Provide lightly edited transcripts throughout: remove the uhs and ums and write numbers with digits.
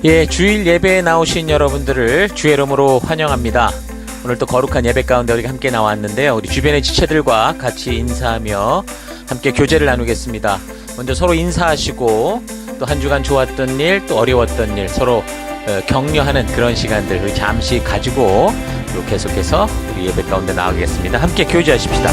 예, 주일 예배에 나오신 여러분들을 주의 이름으로 환영합니다. 오늘 또 거룩한 예배 가운데 우리가 함께 나왔는데요. 우리 주변의 지체들과 같이 인사하며 함께 교제를 나누겠습니다. 먼저 서로 인사하시고 또 한 주간 좋았던 일, 또 어려웠던 일 서로 격려하는 그런 시간들 우리 잠시 가지고 또 계속해서 우리 예배 가운데 나가겠습니다. 함께 교제하십시다.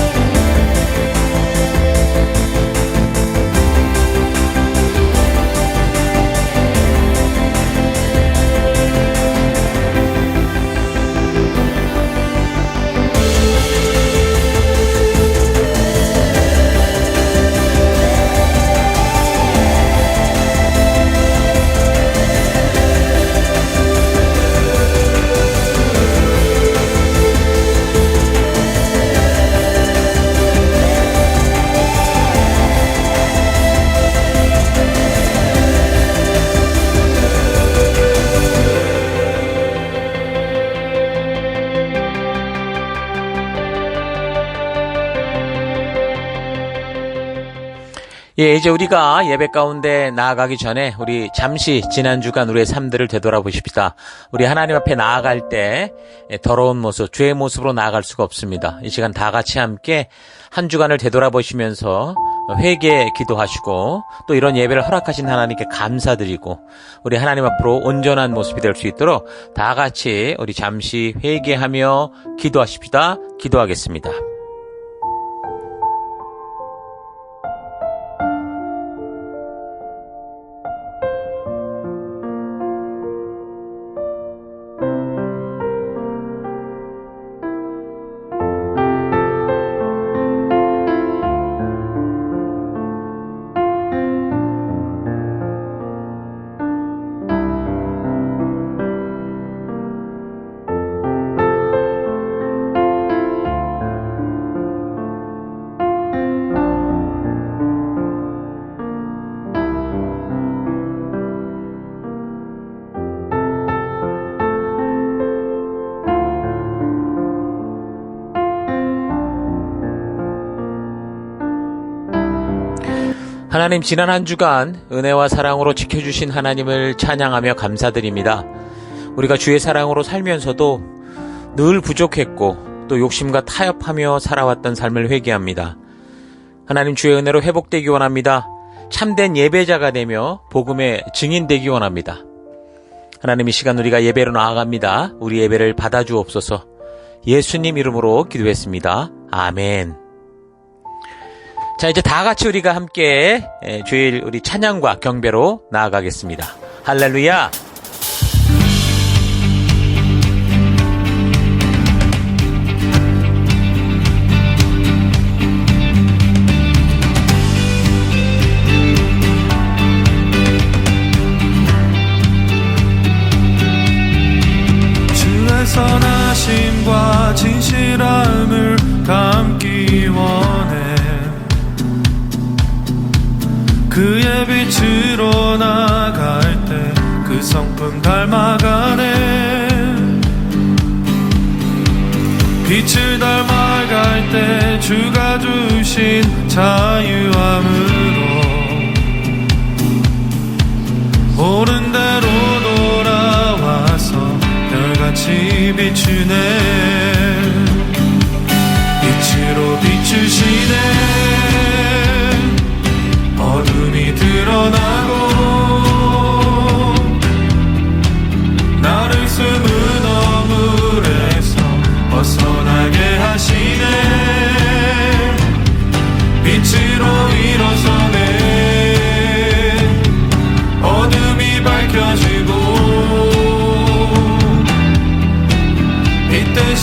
예, 이제 우리가 예배 가운데 나아가기 전에 우리 잠시 지난 주간 우리의 삶들을 되돌아보십시다. 우리 하나님 앞에 나아갈 때 더러운 모습, 죄의 모습으로 나아갈 수가 없습니다. 이 시간 다 같이 함께 한 주간을 되돌아보시면서 회개 기도하시고 또 이런 예배를 허락하신 하나님께 감사드리고 우리 하나님 앞으로 온전한 모습이 될 수 있도록 다 같이 우리 잠시 회개하며 기도하십시다. 기도하겠습니다. 하나님, 지난 한 주간 은혜와 사랑으로 지켜주신 하나님을 찬양하며 감사드립니다. 우리가 주의 사랑으로 살면서도 늘 부족했고 또 욕심과 타협하며 살아왔던 삶을 회개합니다. 하나님, 주의 은혜로 회복되기 원합니다. 참된 예배자가 되며 복음의 증인되기 원합니다. 하나님, 이 시간 우리가 예배로 나아갑니다. 우리 예배를 받아주옵소서. 예수님 이름으로 기도했습니다. 아멘. 자, 이제 다 같이 우리가 함께 주일 우리 찬양과 경배로 나아가겠습니다. 할렐루야! 주의 선하심과 진실함을 담기 원해. 그의 빛으로 나갈 때 그 성품 닮아가네. 빛을 닮아갈 때 주가 주신 자유함으로 옳은 대로 돌아와서 별같이 비추네. 빛으로 비추시네. 어둠이 드러나고 나를 숨은 어물에서 벗어나게 하시네. 빛으로 일어서네. 어둠이 밝혀지고 이때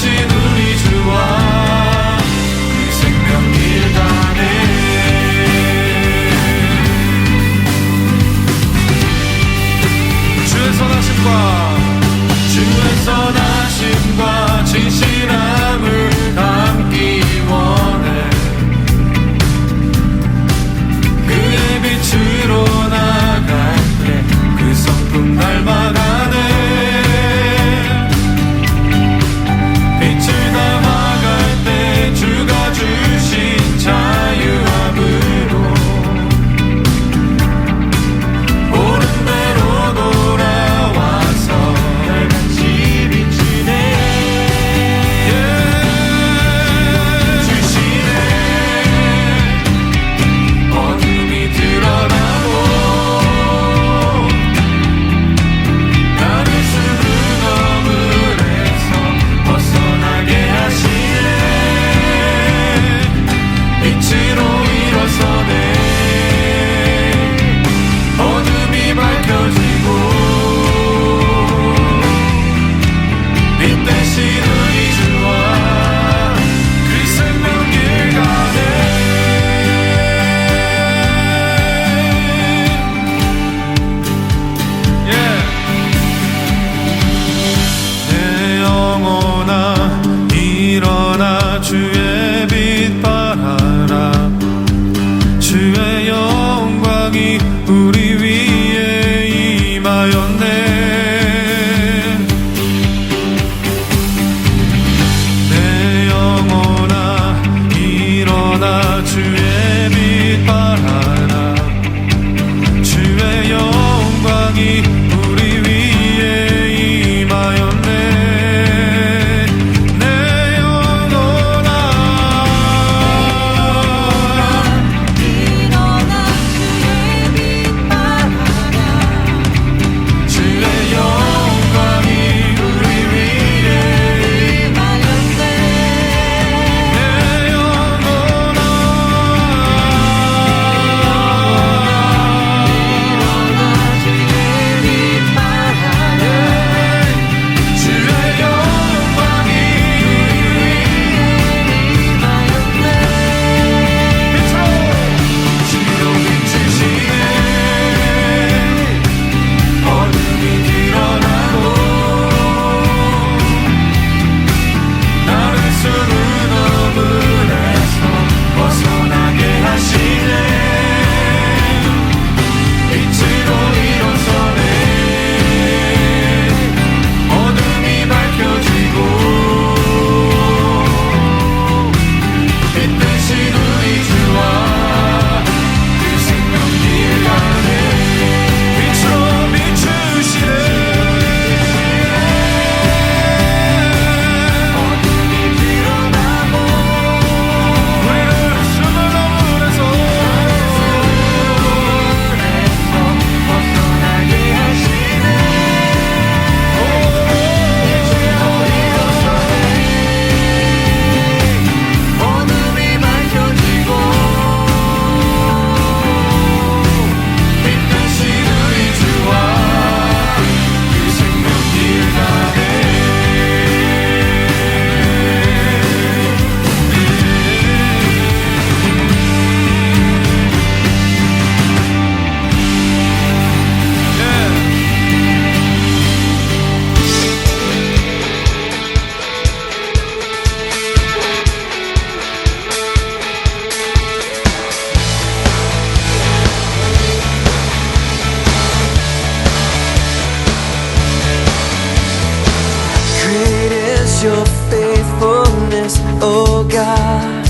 is your faithfulness, oh God.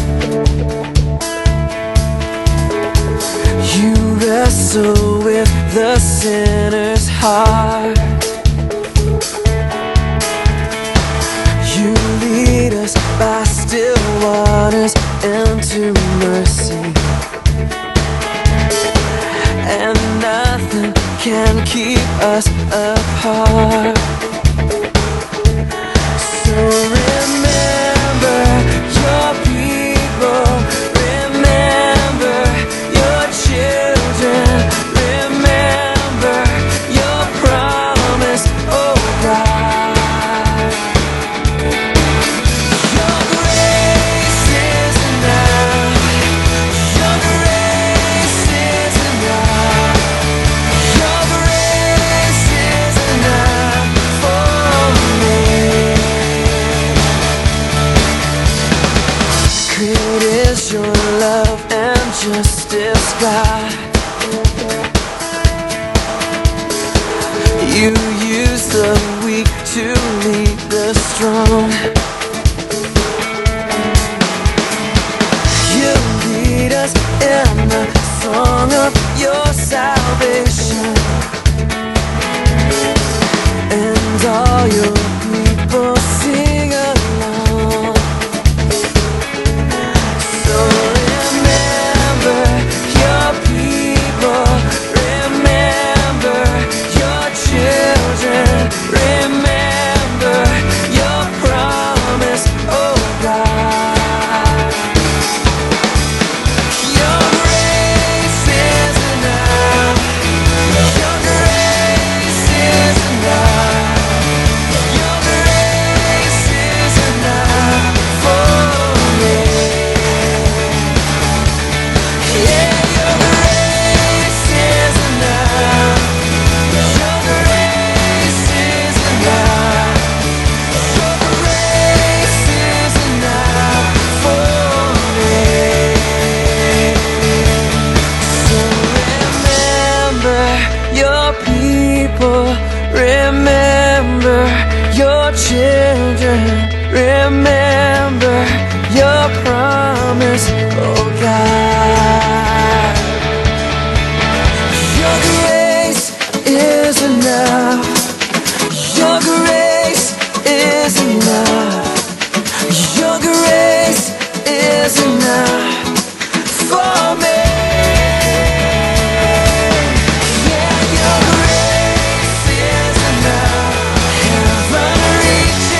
You wrestle with the sinner's heart. You lead us by still waters into mercy, and nothing can keep us apart. So remember your people, remember your children, remember your promise, oh God. Your grace is enough. Your grace is enough. Your grace is enough for me. Great is your love and justice, God. You use the weak to lead the strong. You lead us in the song of your salvation, and all your people sing along. So remember your people, remember your children, remember your promise, oh God. Your grace is enough. Your grace is enough. Your grace is enough for me. Yeah, your grace is enough. Your grace is enough. Your grace is enough for me. So remember your people, remember your children, remember your promise, oh God. Your grace is enough. Your grace is enough. Your grace is enough for me. Yeah, your grace is enough. Heaven reaches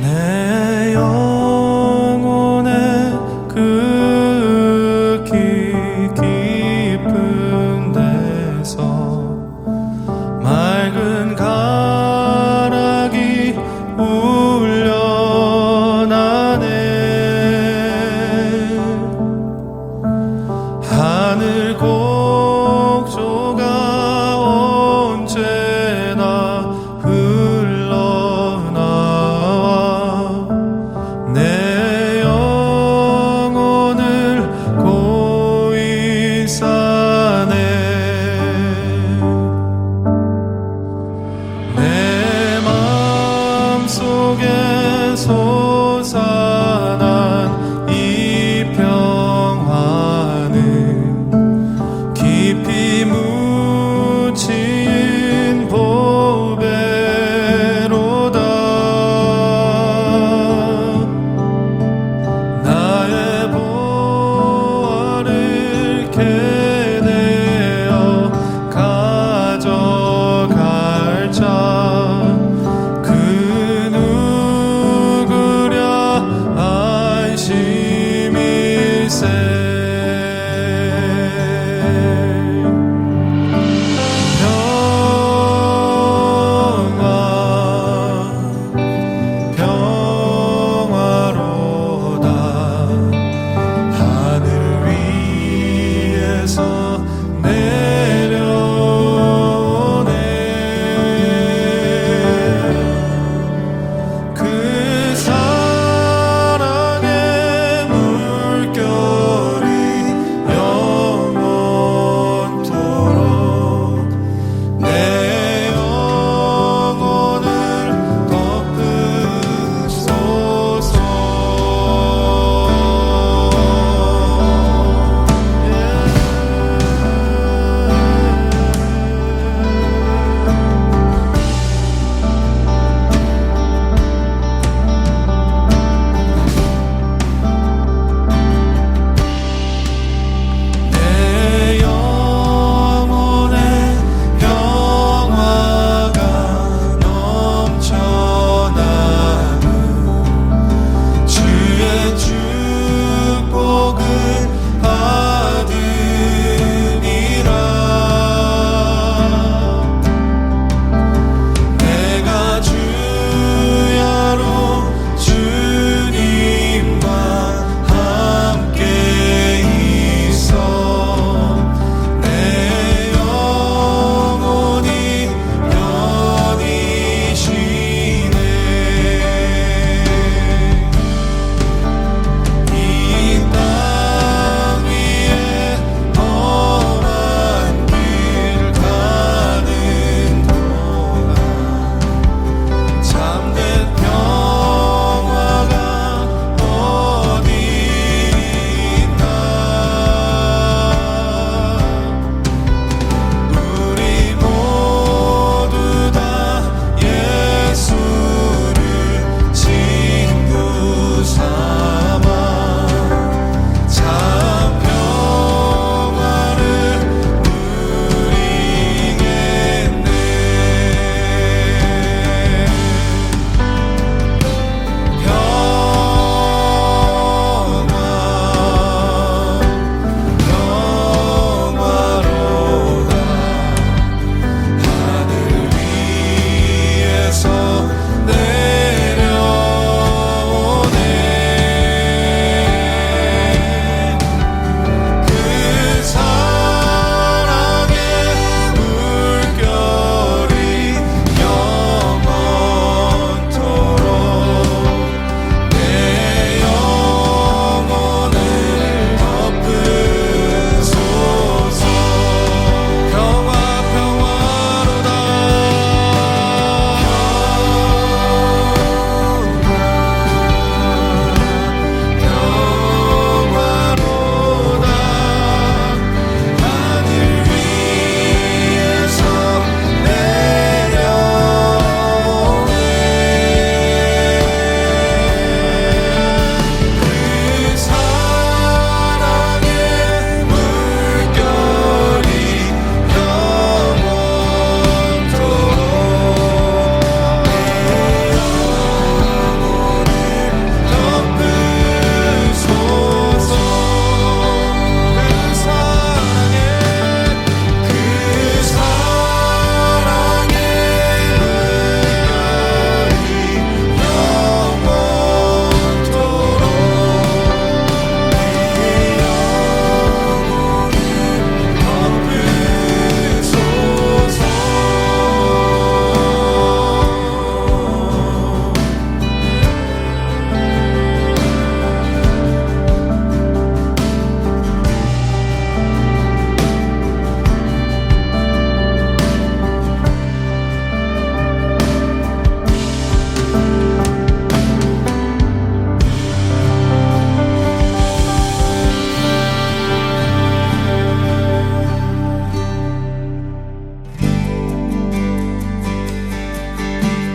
내 영혼의 그 깊은 데서 맑은 가락이 울려나네. 하늘 곡조가 언제나 흘러나와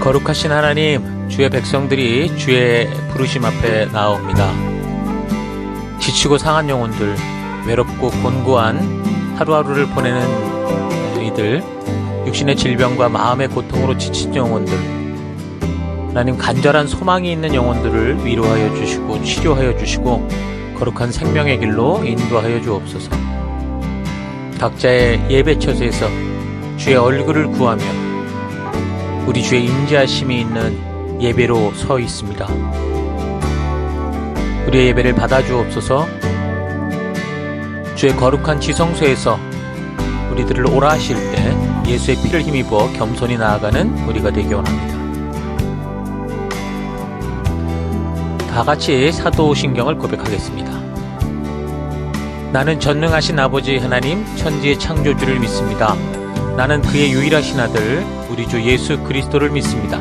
거룩하신 하나님, 주의 백성들이 주의 부르심 앞에 나옵니다. 지치고 상한 영혼들, 외롭고 곤고한 하루하루를 보내는 이들, 육신의 질병과 마음의 고통으로 지친 영혼들, 하나님 간절한 소망이 있는 영혼들을 위로하여 주시고 치료하여 주시고 거룩한 생명의 길로 인도하여 주옵소서. 각자의 예배 처소에서 주의 얼굴을 구하며 우리 주의 인자하심이 있는 예배로 서 있습니다. 우리의 예배를 받아주옵소서. 주의 거룩한 지성소에서 우리들을 오라 하실 때 예수의 피를 힘입어 겸손히 나아가는 우리가 되기 원합니다. 다 같이 사도신경을 고백하겠습니다. 나는 전능하신 아버지 하나님 천지의 창조주를 믿습니다. 나는 그의 유일하신 아들 우리 주 예수 그리스도를 믿습니다.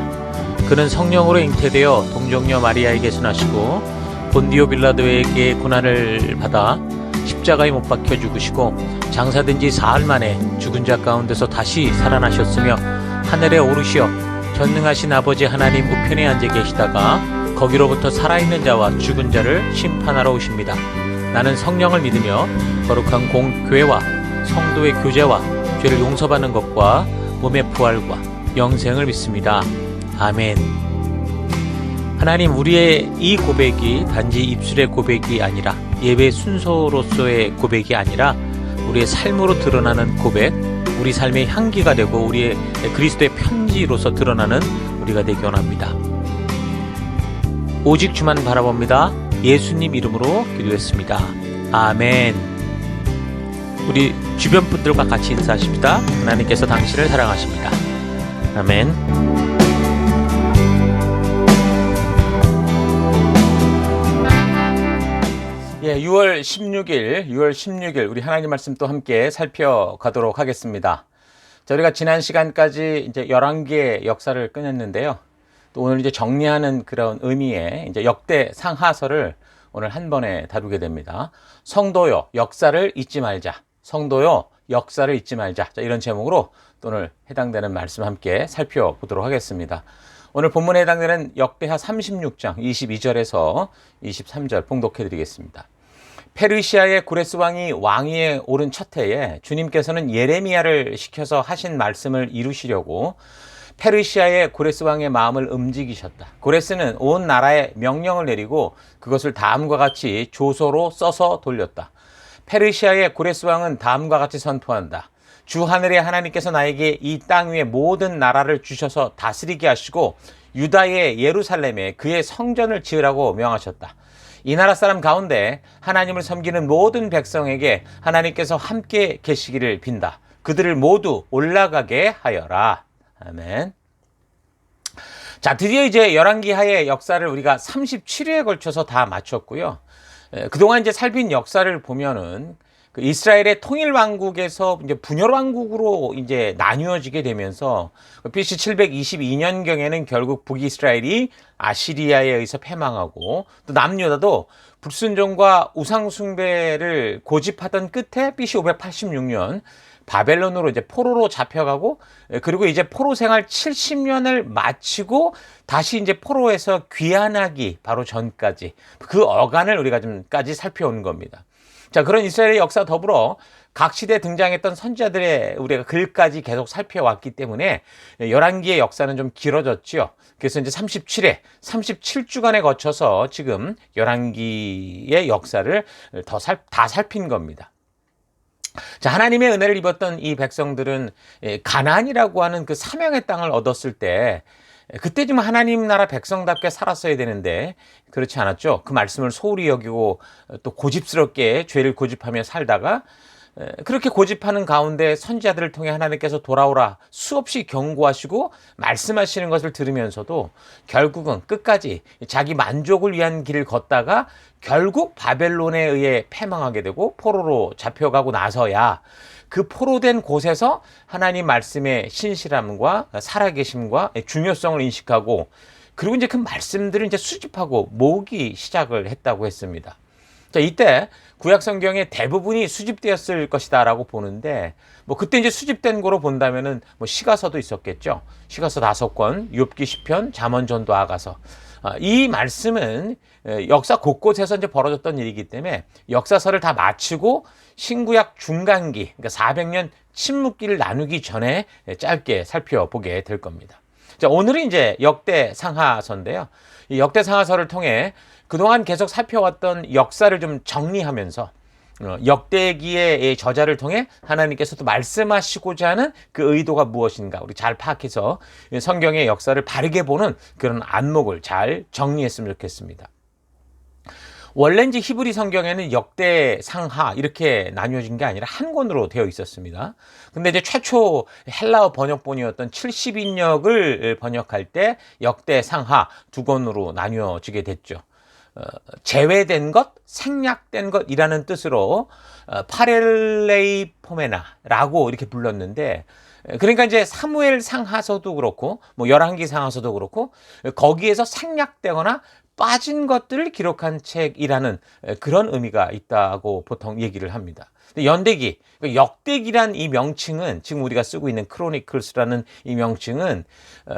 그는 성령으로 잉태되어 동정녀 마리아에게서 나시고 본디오 빌라도에게 고난을 받아 십자가에 못 박혀 죽으시고 장사된 지 사흘 만에 죽은 자 가운데서 다시 살아나셨으며 하늘에 오르시어 전능하신 아버지 하나님 우편에 앉아 계시다가 거기로부터 살아있는 자와 죽은 자를 심판하러 오십니다. 나는 성령을 믿으며 거룩한 공교회와 성도의 교제와 죄를 용서받는 것과 몸의 부활과 영생을 믿습니다. 아멘. 하나님, 우리의 이 고백이 단지 입술의 고백이 아니라 예배 순서로서의 고백이 아니라 우리의 삶으로 드러나는 고백, 우리 삶의 향기가 되고 우리의 그리스도의 편지로서 드러나는 우리가 되기 원합니다. 오직 주만 바라봅니다. 예수님 이름으로 기도했습니다. 아멘. 우리 주변 분들과 같이 인사하십니다. 하나님께서 당신을 사랑하십니다. 아멘. 예, 6월 16일 우리 하나님 말씀 또 함께 살펴가도록 하겠습니다. 자, 우리가 지난 시간까지 이제 11개의 역사를 꺼냈는데요. 또 오늘 이제 정리하는 그런 의미의 이제 역대 상하서를 오늘 한 번에 다루게 됩니다. 성도요, 역사를 잊지 말자. 성도요, 역사를 잊지 말자. 자, 이런 제목으로 또 오늘 해당되는 말씀 함께 살펴보도록 하겠습니다. 오늘 본문에 해당되는 역대하 36장 22절에서 23절 봉독해 드리겠습니다. 페르시아의 고레스 왕이 왕위에 오른 첫 해에 주님께서는 예레미야를 시켜서 하신 말씀을 이루시려고 페르시아의 고레스 왕의 마음을 움직이셨다. 고레스는 온 나라에 명령을 내리고 그것을 다음과 같이 조서로 써서 돌렸다. 페르시아의 고레스 왕은 다음과 같이 선포한다. 주 하늘의 하나님께서 나에게 이 땅 위의 모든 나라를 주셔서 다스리게 하시고 유다의 예루살렘에 그의 성전을 지으라고 명하셨다. 이 나라 사람 가운데 하나님을 섬기는 모든 백성에게 하나님께서 함께 계시기를 빈다. 그들을 모두 올라가게 하여라. 아멘. 자, 드디어 이제 열왕기하의 역사를 우리가 37회에 걸쳐서 다 마쳤고요. 그동안 이제 살핀 역사를 보면은 그 이스라엘의 통일 왕국에서 이제 분열 왕국으로 이제 나뉘어지게 되면서 BC 722년경에는 결국 북이스라엘이 아시리아에 의해서 패망하고 또 남유다도 불순종과 우상숭배를 고집하던 끝에 BC 586년 바벨론으로 이제 포로로 잡혀가고 그리고 이제 포로 생활 70년을 마치고 다시 이제 포로에서 귀환하기 바로 전까지 그 어간을 우리가 좀까지 살펴온 겁니다. 자, 그런 이스라엘의 역사 더불어 각 시대에 등장했던 선지자들의 우리가 글까지 계속 살펴왔기 때문에 열왕기의 역사는 좀 길어졌지요. 그래서 이제 37주간에 거쳐서 지금 열왕기의 역사를 다 살핀 겁니다. 자, 하나님의 은혜를 입었던 이 백성들은 가나안이라고 하는 그 사명의 땅을 얻었을 때 그때 좀 하나님 나라 백성답게 살았어야 되는데 그렇지 않았죠. 그 말씀을 소홀히 여기고 또 고집스럽게 죄를 고집하며 살다가 그렇게 고집하는 가운데 선지자들을 통해 하나님께서 돌아오라 수없이 경고하시고 말씀하시는 것을 들으면서도 결국은 끝까지 자기 만족을 위한 길을 걷다가 결국 바벨론에 의해 패망하게 되고 포로로 잡혀가고 나서야 그 포로된 곳에서 하나님 말씀의 신실함과 살아계심과 중요성을 인식하고 그리고 이제 그 말씀들을 이제 수집하고 모으기 시작을 했다고 했습니다. 자, 이때 구약 성경의 대부분이 수집되었을 것이다라고 보는데, 뭐 그때 이제 수집된 거로 본다면은 뭐 시가서도 있었겠죠. 시가서 5권, 욥기, 시편, 잠언, 전도, 아가서. 이 말씀은 역사 곳곳에서 이제 벌어졌던 일이기 때문에 역사서를 다 마치고 신구약 중간기, 그러니까 400년 침묵기를 나누기 전에 짧게 살펴보게 될 겁니다. 자, 오늘은 이제 역대상하서인데요. 이 역대상하서를 통해 그동안 계속 살펴왔던 역사를 좀 정리하면서 역대기의 저자를 통해 하나님께서 또 말씀하시고자 하는 그 의도가 무엇인가 우리 잘 파악해서 성경의 역사를 바르게 보는 그런 안목을 잘 정리했으면 좋겠습니다. 원래 이제 히브리 성경에는 역대상하 이렇게 나뉘어진 게 아니라 한 권으로 되어 있었습니다. 근데 이제 최초 헬라어 번역본이었던 70인역을 번역할 때 역대상하 2권으로 나뉘어지게 됐죠. 제외된 것, 생략된 것이라는 뜻으로 파렐레이포메나라고 이렇게 불렀는데, 그러니까 이제 사무엘 상하서도 그렇고 뭐 열왕기 상하서도 그렇고 거기에서 생략되거나 빠진 것들을 기록한 책이라는 그런 의미가 있다고 보통 얘기를 합니다. 연대기, 역대기란 이 명칭은 지금 우리가 쓰고 있는 크로니클스라는 이 명칭은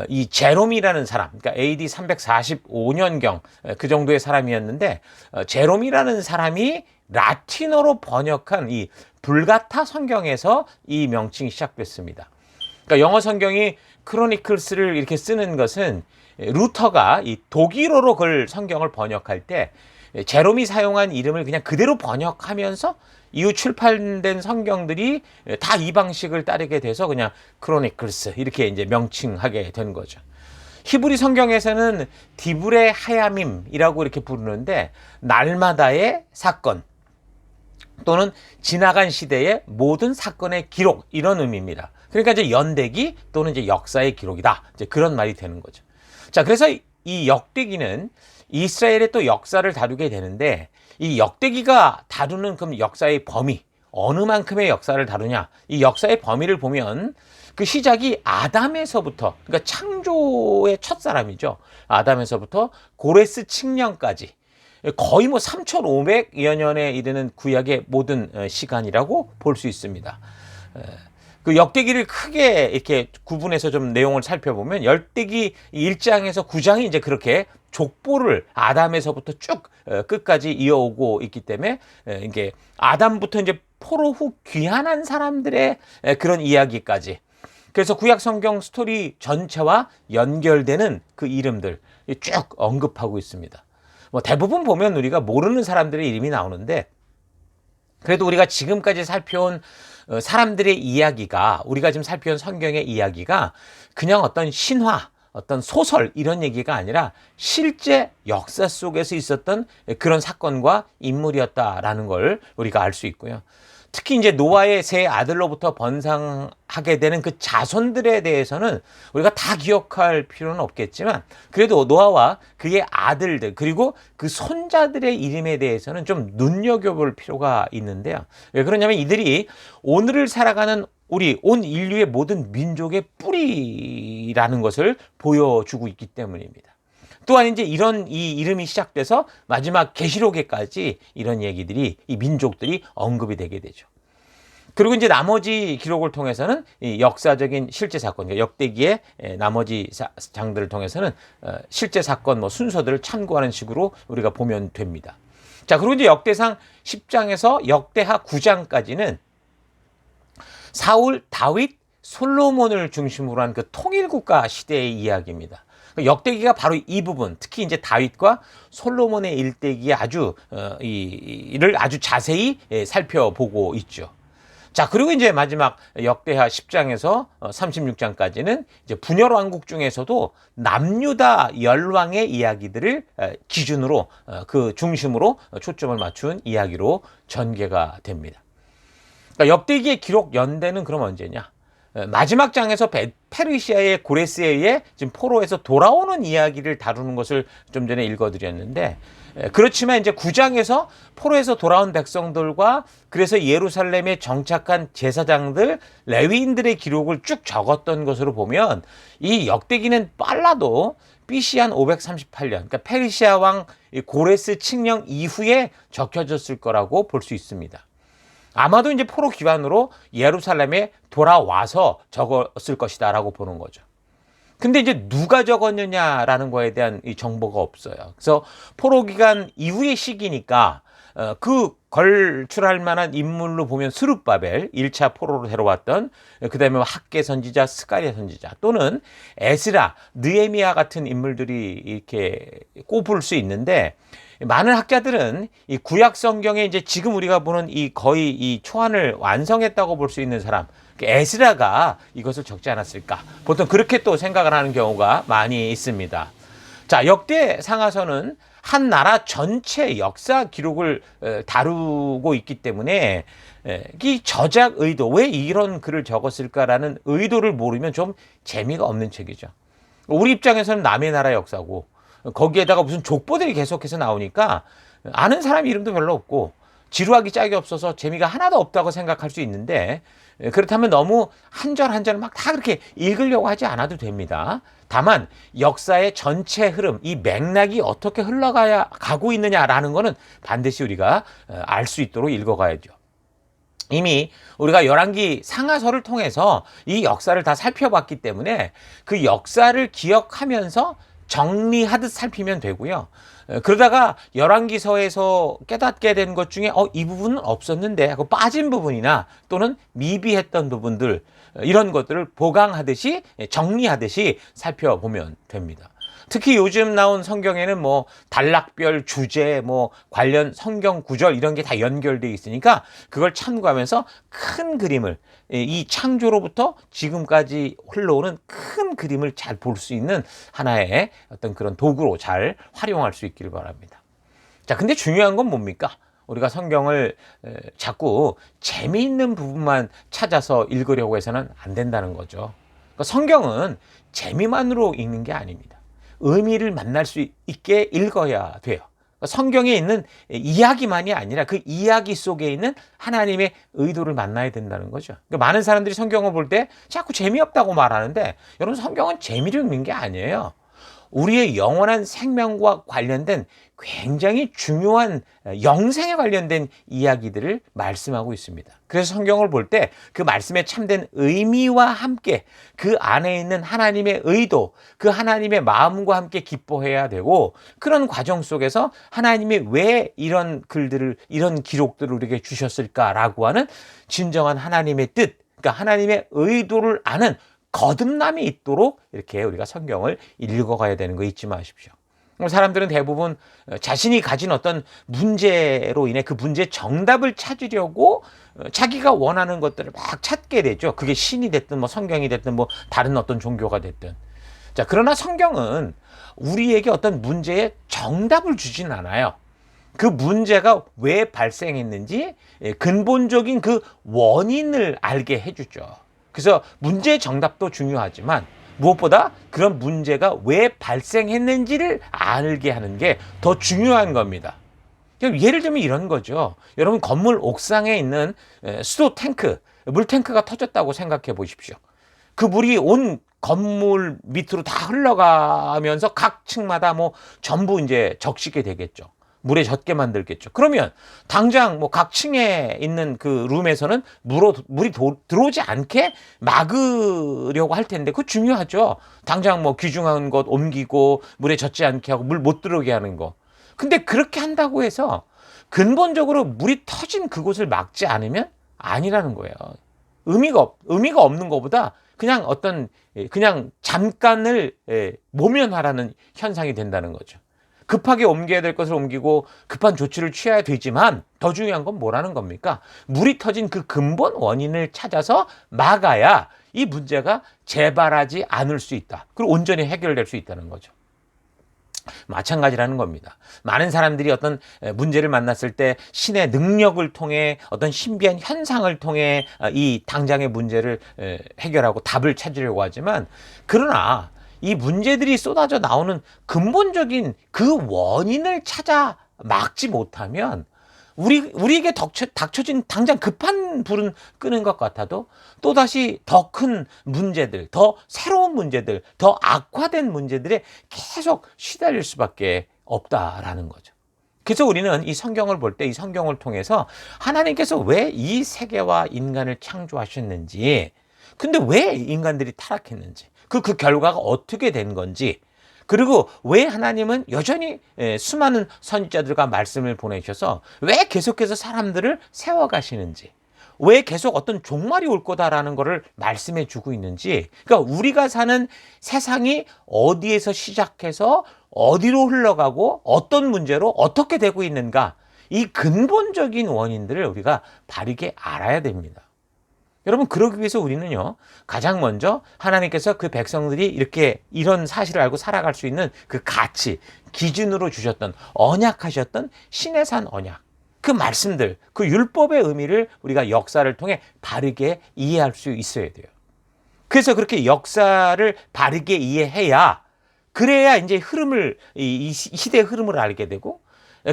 이 제롬이라는 사람, 그러니까 AD 345년경 그 정도의 사람이었는데, 제롬이라는 사람이 라틴어로 번역한 이 불가타 성경에서 이 명칭이 시작됐습니다. 그러니까 영어 성경이 크로니클스를 이렇게 쓰는 것은 루터가 이 독일어로 그 성경을 번역할 때 제롬이 사용한 이름을 그냥 그대로 번역하면서 이후 출판된 성경들이 다 이 방식을 따르게 돼서 그냥 크로니클스 이렇게 이제 명칭하게 된 거죠. 히브리 성경에서는 디브레 하야밈이라고 이렇게 부르는데 날마다의 사건 또는 지나간 시대의 모든 사건의 기록 이런 의미입니다. 그러니까 이제 연대기 또는 이제 역사의 기록이다. 이제 그런 말이 되는 거죠. 자, 그래서 이 역대기는 이스라엘의 또 역사를 다루게 되는데, 이 역대기가 다루는 그럼 역사의 범위, 어느 만큼의 역사를 다루냐? 이 역사의 범위를 보면 그 시작이 아담에서부터, 그러니까 창조의 첫 사람이죠. 아담에서부터 고레스 칙령까지 거의 뭐 3,500여 년에 이르는 구약의 모든 시간이라고 볼 수 있습니다. 그 역대기를 크게 이렇게 구분해서 좀 내용을 살펴보면 역대기 1장에서 9장이 이제 그렇게 족보를 아담에서부터 쭉 끝까지 이어오고 있기 때문에 이게 아담부터 이제 포로 후 귀환한 사람들의 그런 이야기까지, 그래서 구약 성경 스토리 전체와 연결되는 그 이름들 쭉 언급하고 있습니다. 뭐 대부분 보면 우리가 모르는 사람들의 이름이 나오는데, 그래도 우리가 지금까지 살펴온 사람들의 이야기가, 우리가 지금 살펴온 성경의 이야기가 그냥 어떤 신화, 어떤 소설 이런 얘기가 아니라 실제 역사 속에서 있었던 그런 사건과 인물이었다라는 걸 우리가 알 수 있고요. 특히 이제 노아의 세 아들로부터 번성하게 되는 그 자손들에 대해서는 우리가 다 기억할 필요는 없겠지만, 그래도 노아와 그의 아들들 그리고 그 손자들의 이름에 대해서는 좀 눈여겨볼 필요가 있는데요. 왜 그러냐면 이들이 오늘을 살아가는 우리 온 인류의 모든 민족의 뿌리라는 것을 보여주고 있기 때문입니다. 또한 이제 이런 이 이름이 시작돼서 마지막 계시록에까지 이런 얘기들이, 이 민족들이 언급이 되게 되죠. 그리고 이제 나머지 기록을 통해서는 이 역사적인 실제 사건, 그러니까 역대기의 나머지 장들을 통해서는 실제 사건 뭐 순서들을 참고하는 식으로 우리가 보면 됩니다. 자, 그리고 이제 역대상 10장에서 역대하 9장까지는 사울, 다윗, 솔로몬을 중심으로 한 그 통일국가 시대의 이야기입니다. 역대기가 바로 이 부분, 특히 이제 다윗과 솔로몬의 일대기에 이를 아주 자세히 살펴보고 있죠. 자, 그리고 이제 마지막 역대하 10장에서 36장까지는 이제 분열 왕국 중에서도 남유다 열왕의 이야기들을 기준으로 그 중심으로 초점을 맞춘 이야기로 전개가 됩니다. 그러니까 역대기의 기록 연대는 그럼 언제냐? 마지막 장에서 페르시아의 고레스에 의해 지금 포로에서 돌아오는 이야기를 다루는 것을 좀 전에 읽어드렸는데, 그렇지만 이제 9장에서 포로에서 돌아온 백성들과 그래서 예루살렘에 정착한 제사장들, 레위인들의 기록을 쭉 적었던 것으로 보면 이 역대기는 빨라도 BC 한 538년, 그러니까 페르시아 왕 고레스 칙령 이후에 적혀졌을 거라고 볼 수 있습니다. 아마도 이제 포로 기반으로 예루살렘에 돌아와서 적었을 것이다라고 보는 거죠. 근데 이제 누가 적었느냐라는 거에 대한 이 정보가 없어요. 그래서 포로 기간 이후의 시기니까 그 걸출할 만한 인물로 보면 스룹바벨 1차 포로로 데려왔던, 그다음에 학개 선지자, 스가랴 선지자 또는 에스라, 느헤미야 같은 인물들이 이렇게 꼽을 수 있는데, 많은 학자들은 이 구약 성경에 이제 지금 우리가 보는 이 거의 이 초안을 완성했다고 볼 수 있는 사람, 에스라가 이것을 적지 않았을까, 보통 그렇게 또 생각을 하는 경우가 많이 있습니다. 자, 역대 상하서는 한 나라 전체 역사 기록을 다루고 있기 때문에 이 저작 의도, 왜 이런 글을 적었을까라는 의도를 모르면 좀 재미가 없는 책이죠. 우리 입장에서는 남의 나라 역사고 거기에다가 무슨 족보들이 계속해서 나오니까 아는 사람 이름도 별로 없고 지루하기 짝이 없어서 재미가 하나도 없다고 생각할 수 있는데, 그렇다면 너무 한 절 한 절 막 다 그렇게 읽으려고 하지 않아도 됩니다. 다만 역사의 전체 흐름, 이 맥락이 어떻게 흘러가고 있느냐라는 거는 반드시 우리가 알 수 있도록 읽어가야죠. 이미 우리가 열왕기 상하서를 통해서 이 역사를 다 살펴봤기 때문에 그 역사를 기억하면서 정리하듯 살피면 되고요. 그러다가 열왕기서에서 깨닫게 된 것 중에 이 부분은 없었는데 하고 빠진 부분이나 또는 미비했던 부분들, 이런 것들을 보강하듯이 정리하듯이 살펴보면 됩니다. 특히 요즘 나온 성경에는 뭐 단락별 주제, 뭐 관련 성경 구절 이런 게 다 연결되어 있으니까 그걸 참고하면서 큰 그림을, 이 창조로부터 지금까지 흘러오는 큰 그림을 잘 볼 수 있는 하나의 어떤 그런 도구로 잘 활용할 수 있기를 바랍니다. 자, 근데 중요한 건 뭡니까? 우리가 성경을 자꾸 재미있는 부분만 찾아서 읽으려고 해서는 안 된다는 거죠. 그러니까 성경은 재미만으로 읽는 게 아닙니다. 의미를 만날 수 있게 읽어야 돼요. 성경에 있는 이야기만이 아니라 그 이야기 속에 있는 하나님의 의도를 만나야 된다는 거죠. 그러니까 많은 사람들이 성경을 볼 때 자꾸 재미없다고 말하는데, 여러분 성경은 재미를 읽는 게 아니에요. 우리의 영원한 생명과 관련된 굉장히 중요한 영생에 관련된 이야기들을 말씀하고 있습니다. 그래서 성경을 볼 때 그 말씀에 참된 의미와 함께 그 안에 있는 하나님의 의도, 그 하나님의 마음과 함께 기뻐해야 되고, 그런 과정 속에서 하나님이 왜 이런 글들을, 이런 기록들을 우리에게 주셨을까라고 하는 진정한 하나님의 뜻, 그러니까 하나님의 의도를 아는 거듭남이 있도록 이렇게 우리가 성경을 읽어가야 되는 거 잊지 마십시오. 사람들은 대부분 자신이 가진 어떤 문제로 인해 그 문제 정답을 찾으려고 자기가 원하는 것들을 막 찾게 되죠. 그게 신이 됐든 뭐 성경이 됐든 뭐 다른 어떤 종교가 됐든. 자, 그러나 성경은 우리에게 어떤 문제의 정답을 주진 않아요. 그 문제가 왜 발생했는지 근본적인 그 원인을 알게 해주죠. 그래서 문제의 정답도 중요하지만 무엇보다 그런 문제가 왜 발생했는지를 알게 하는 게 더 중요한 겁니다. 예를 들면 이런 거죠. 여러분 건물 옥상에 있는 수도 탱크, 물탱크가 터졌다고 생각해 보십시오. 그 물이 온 건물 밑으로 다 흘러가면서 각 층마다 뭐 전부 이제 적시게 되겠죠. 물에 젖게 만들겠죠. 그러면 당장 뭐 각 층에 있는 그 룸에서는 물이 들어오지 않게 막으려고 할 텐데, 그거 중요하죠. 당장 뭐 귀중한 것 옮기고 물에 젖지 않게 하고 물 못 들어오게 하는 거. 근데 그렇게 한다고 해서 근본적으로 물이 터진 그곳을 막지 않으면 아니라는 거예요. 의미가 없는 것보다 그냥 그냥 잠깐을 모면하라는 현상이 된다는 거죠. 급하게 옮겨야 될 것을 옮기고 급한 조치를 취해야 되지만 더 중요한 건 뭐라는 겁니까? 물이 터진 그 근본 원인을 찾아서 막아야 이 문제가 재발하지 않을 수 있다. 그리고 온전히 해결될 수 있다는 거죠. 마찬가지라는 겁니다. 많은 사람들이 어떤 문제를 만났을 때 신의 능력을 통해 어떤 신비한 현상을 통해 이 당장의 문제를 해결하고 답을 찾으려고 하지만, 그러나 이 문제들이 쏟아져 나오는 근본적인 그 원인을 찾아 막지 못하면 우리에게 닥쳐진 당장 급한 불은 끄는 것 같아도 또다시 더 큰 문제들, 더 새로운 문제들, 더 악화된 문제들에 계속 시달릴 수밖에 없다라는 거죠. 그래서 우리는 이 성경을 볼 때 이 성경을 통해서 하나님께서 왜 이 세계와 인간을 창조하셨는지, 근데 왜 인간들이 타락했는지, 그 결과가 어떻게 된 건지, 그리고 왜 하나님은 여전히 수많은 선지자들과 말씀을 보내셔서 왜 계속해서 사람들을 세워가시는지, 왜 계속 어떤 종말이 올 거다라는 것을 말씀해 주고 있는지, 그러니까 우리가 사는 세상이 어디에서 시작해서 어디로 흘러가고 어떤 문제로 어떻게 되고 있는가, 이 근본적인 원인들을 우리가 바르게 알아야 됩니다. 여러분, 그러기 위해서 우리는요, 가장 먼저 하나님께서 그 백성들이 이런 사실을 알고 살아갈 수 있는 그 가치, 기준으로 주셨던, 언약하셨던 신의 산 언약, 그 말씀들, 그 율법의 의미를 우리가 역사를 통해 바르게 이해할 수 있어야 돼요. 그래서 그렇게 역사를 바르게 이해해야, 그래야 이제 이 시대의 흐름을 알게 되고,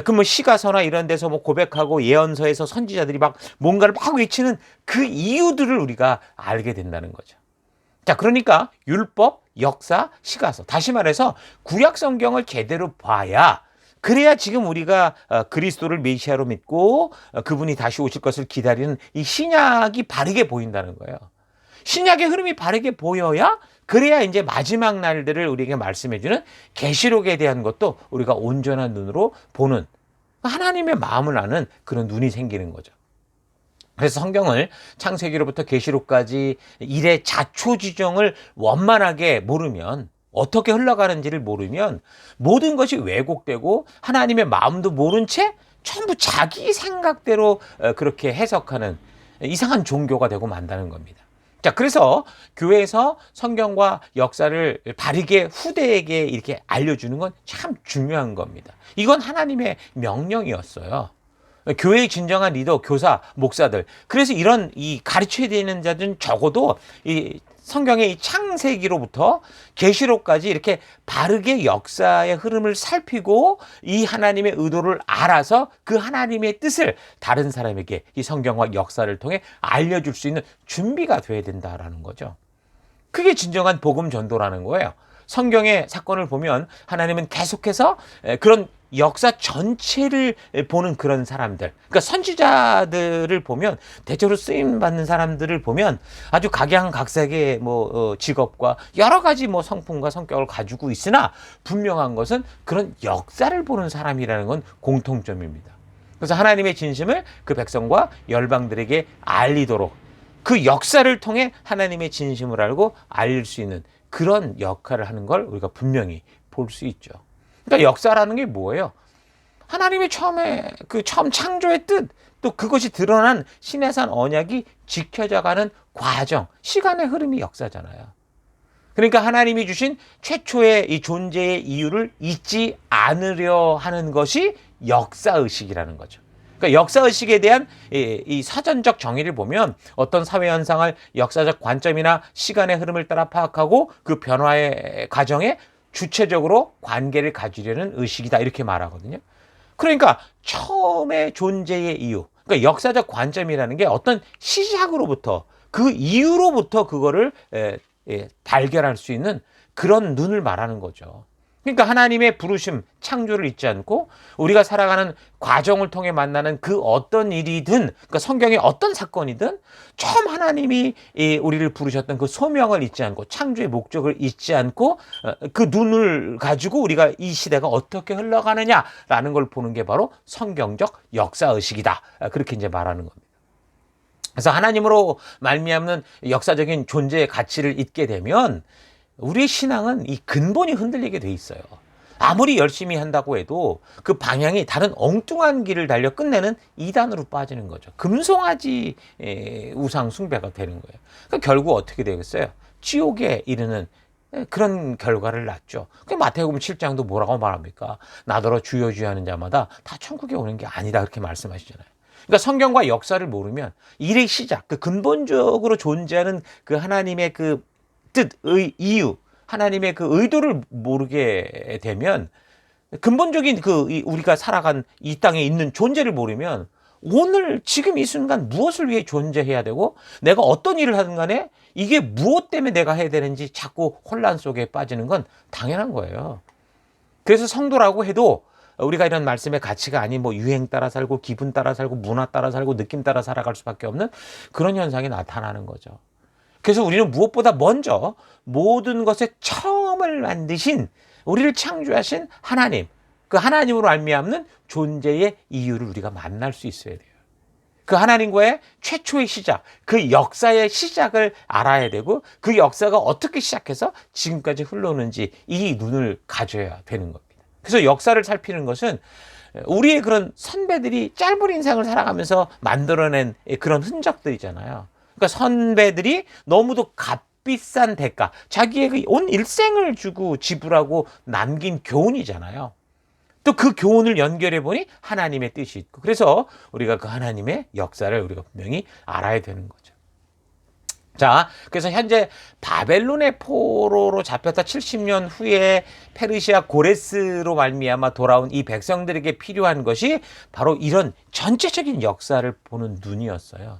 그러면 시가서나 이런 데서 뭐 고백하고 예언서에서 선지자들이 막 뭔가를 막 외치는 그 이유들을 우리가 알게 된다는 거죠. 자, 그러니까 율법, 역사, 시가서. 다시 말해서 구약 성경을 제대로 봐야, 그래야 지금 우리가 그리스도를 메시아로 믿고 그분이 다시 오실 것을 기다리는 이 신약이 바르게 보인다는 거예요. 신약의 흐름이 바르게 보여야, 그래야 이제 마지막 날들을 우리에게 말씀해주는 계시록에 대한 것도 우리가 온전한 눈으로 보는, 하나님의 마음을 아는 그런 눈이 생기는 거죠. 그래서 성경을 창세기로부터 계시록까지 일의 자초지종을 원만하게 모르면, 어떻게 흘러가는지를 모르면 모든 것이 왜곡되고 하나님의 마음도 모른 채 전부 자기 생각대로 그렇게 해석하는 이상한 종교가 되고 만다는 겁니다. 자, 그래서 교회에서 성경과 역사를 바르게 후대에게 이렇게 알려주는 건 참 중요한 겁니다. 이건 하나님의 명령이었어요. 교회의 진정한 리더, 교사, 목사들. 그래서 이 가르쳐야 되는 자들은 적어도 이 성경의 이 창세기로부터 계시록까지 이렇게 바르게 역사의 흐름을 살피고 이 하나님의 의도를 알아서 그 하나님의 뜻을 다른 사람에게 이 성경과 역사를 통해 알려줄 수 있는 준비가 돼야 된다라는 거죠. 그게 진정한 복음 전도라는 거예요. 성경의 사건을 보면 하나님은 계속해서 그런 역사 전체를 보는 그런 사람들, 그러니까 선지자들을 보면, 대체로 쓰임받는 사람들을 보면 아주 각양각색의 직업과 여러 가지 성품과 성격을 가지고 있으나 분명한 것은 그런 역사를 보는 사람이라는 건 공통점입니다. 그래서 하나님의 진심을 그 백성과 열방들에게 알리도록, 그 역사를 통해 하나님의 진심을 알고 알릴 수 있는 그런 역할을 하는 걸 우리가 분명히 볼 수 있죠. 그러니까 역사라는 게 뭐예요? 하나님의 처음 창조의 뜻, 또 그것이 드러난 신의 산 언약이 지켜져가는 과정, 시간의 흐름이 역사잖아요. 그러니까 하나님이 주신 최초의 이 존재의 이유를 잊지 않으려 하는 것이 역사의식이라는 거죠. 그러니까 역사의식에 대한 이 사전적 정의를 보면 어떤 사회 현상을 역사적 관점이나 시간의 흐름을 따라 파악하고 그 변화의 과정에 주체적으로 관계를 가지려는 의식이다, 이렇게 말하거든요. 그러니까 처음의 존재의 이유, 그러니까 역사적 관점이라는 게 어떤 시작으로부터, 그 이유로부터 그거를 발견할 수 있는 그런 눈을 말하는 거죠. 그러니까 하나님의 부르심, 창조를 잊지 않고 우리가 살아가는 과정을 통해 만나는 그 어떤 일이든, 그러니까 성경의 어떤 사건이든 처음 하나님이 우리를 부르셨던 그 소명을 잊지 않고 창조의 목적을 잊지 않고 그 눈을 가지고 우리가 이 시대가 어떻게 흘러가느냐라는 걸 보는 게 바로 성경적 역사의식이다, 그렇게 이제 말하는 겁니다. 그래서 하나님으로 말미암는 역사적인 존재의 가치를 잊게 되면 우리의 신앙은 이 근본이 흔들리게 돼 있어요. 아무리 열심히 한다고 해도 그 방향이 다른 엉뚱한 길을 달려 끝내는 이단으로 빠지는 거죠. 금송아지 우상 숭배가 되는 거예요. 그러니까 결국 어떻게 되겠어요? 지옥에 이르는 그런 결과를 낳죠. 그 마태복음 7장도 뭐라고 말합니까? 나더러 주여 주여 하는 자마다 다 천국에 오는 게 아니다, 그렇게 말씀하시잖아요. 그러니까 성경과 역사를 모르면 일의 시작, 그 근본적으로 존재하는 그 하나님의 그 뜻, 이유, 하나님의 그 의도를 모르게 되면 근본적인 우리가 살아간 이 땅에 있는 존재를 모르면 오늘 지금 이 순간 무엇을 위해 존재해야 되고 내가 어떤 일을 하든 간에 이게 무엇 때문에 내가 해야 되는지 자꾸 혼란 속에 빠지는 건 당연한 거예요. 그래서 성도라고 해도 우리가 이런 말씀의 가치가 아닌 뭐 유행 따라 살고 기분 따라 살고 문화 따라 살고 느낌 따라 살아갈 수밖에 없는 그런 현상이 나타나는 거죠. 그래서 우리는 무엇보다 먼저 모든 것의 처음을 만드신 우리를 창조하신 하나님, 그 하나님으로 말미암는 존재의 이유를 우리가 만날 수 있어야 돼요. 그 하나님과의 최초의 시작, 그 역사의 시작을 알아야 되고 그 역사가 어떻게 시작해서 지금까지 흘러오는지 이 눈을 가져야 되는 겁니다. 그래서 역사를 살피는 것은 우리의 그런 선배들이 짧은 인생을 살아가면서 만들어낸 그런 흔적들이잖아요. 그러니까 선배들이 너무도 값비싼 대가, 자기의 그 온 일생을 주고 지불하고 남긴 교훈이잖아요. 또 그 교훈을 연결해 보니 하나님의 뜻이 있고, 그래서 우리가 그 하나님의 역사를 우리가 분명히 알아야 되는 거죠. 자, 그래서 현재 바벨론의 포로로 잡혔다 70년 후에 페르시아 고레스로 말미암아 돌아온 이 백성들에게 필요한 것이 바로 이런 전체적인 역사를 보는 눈이었어요.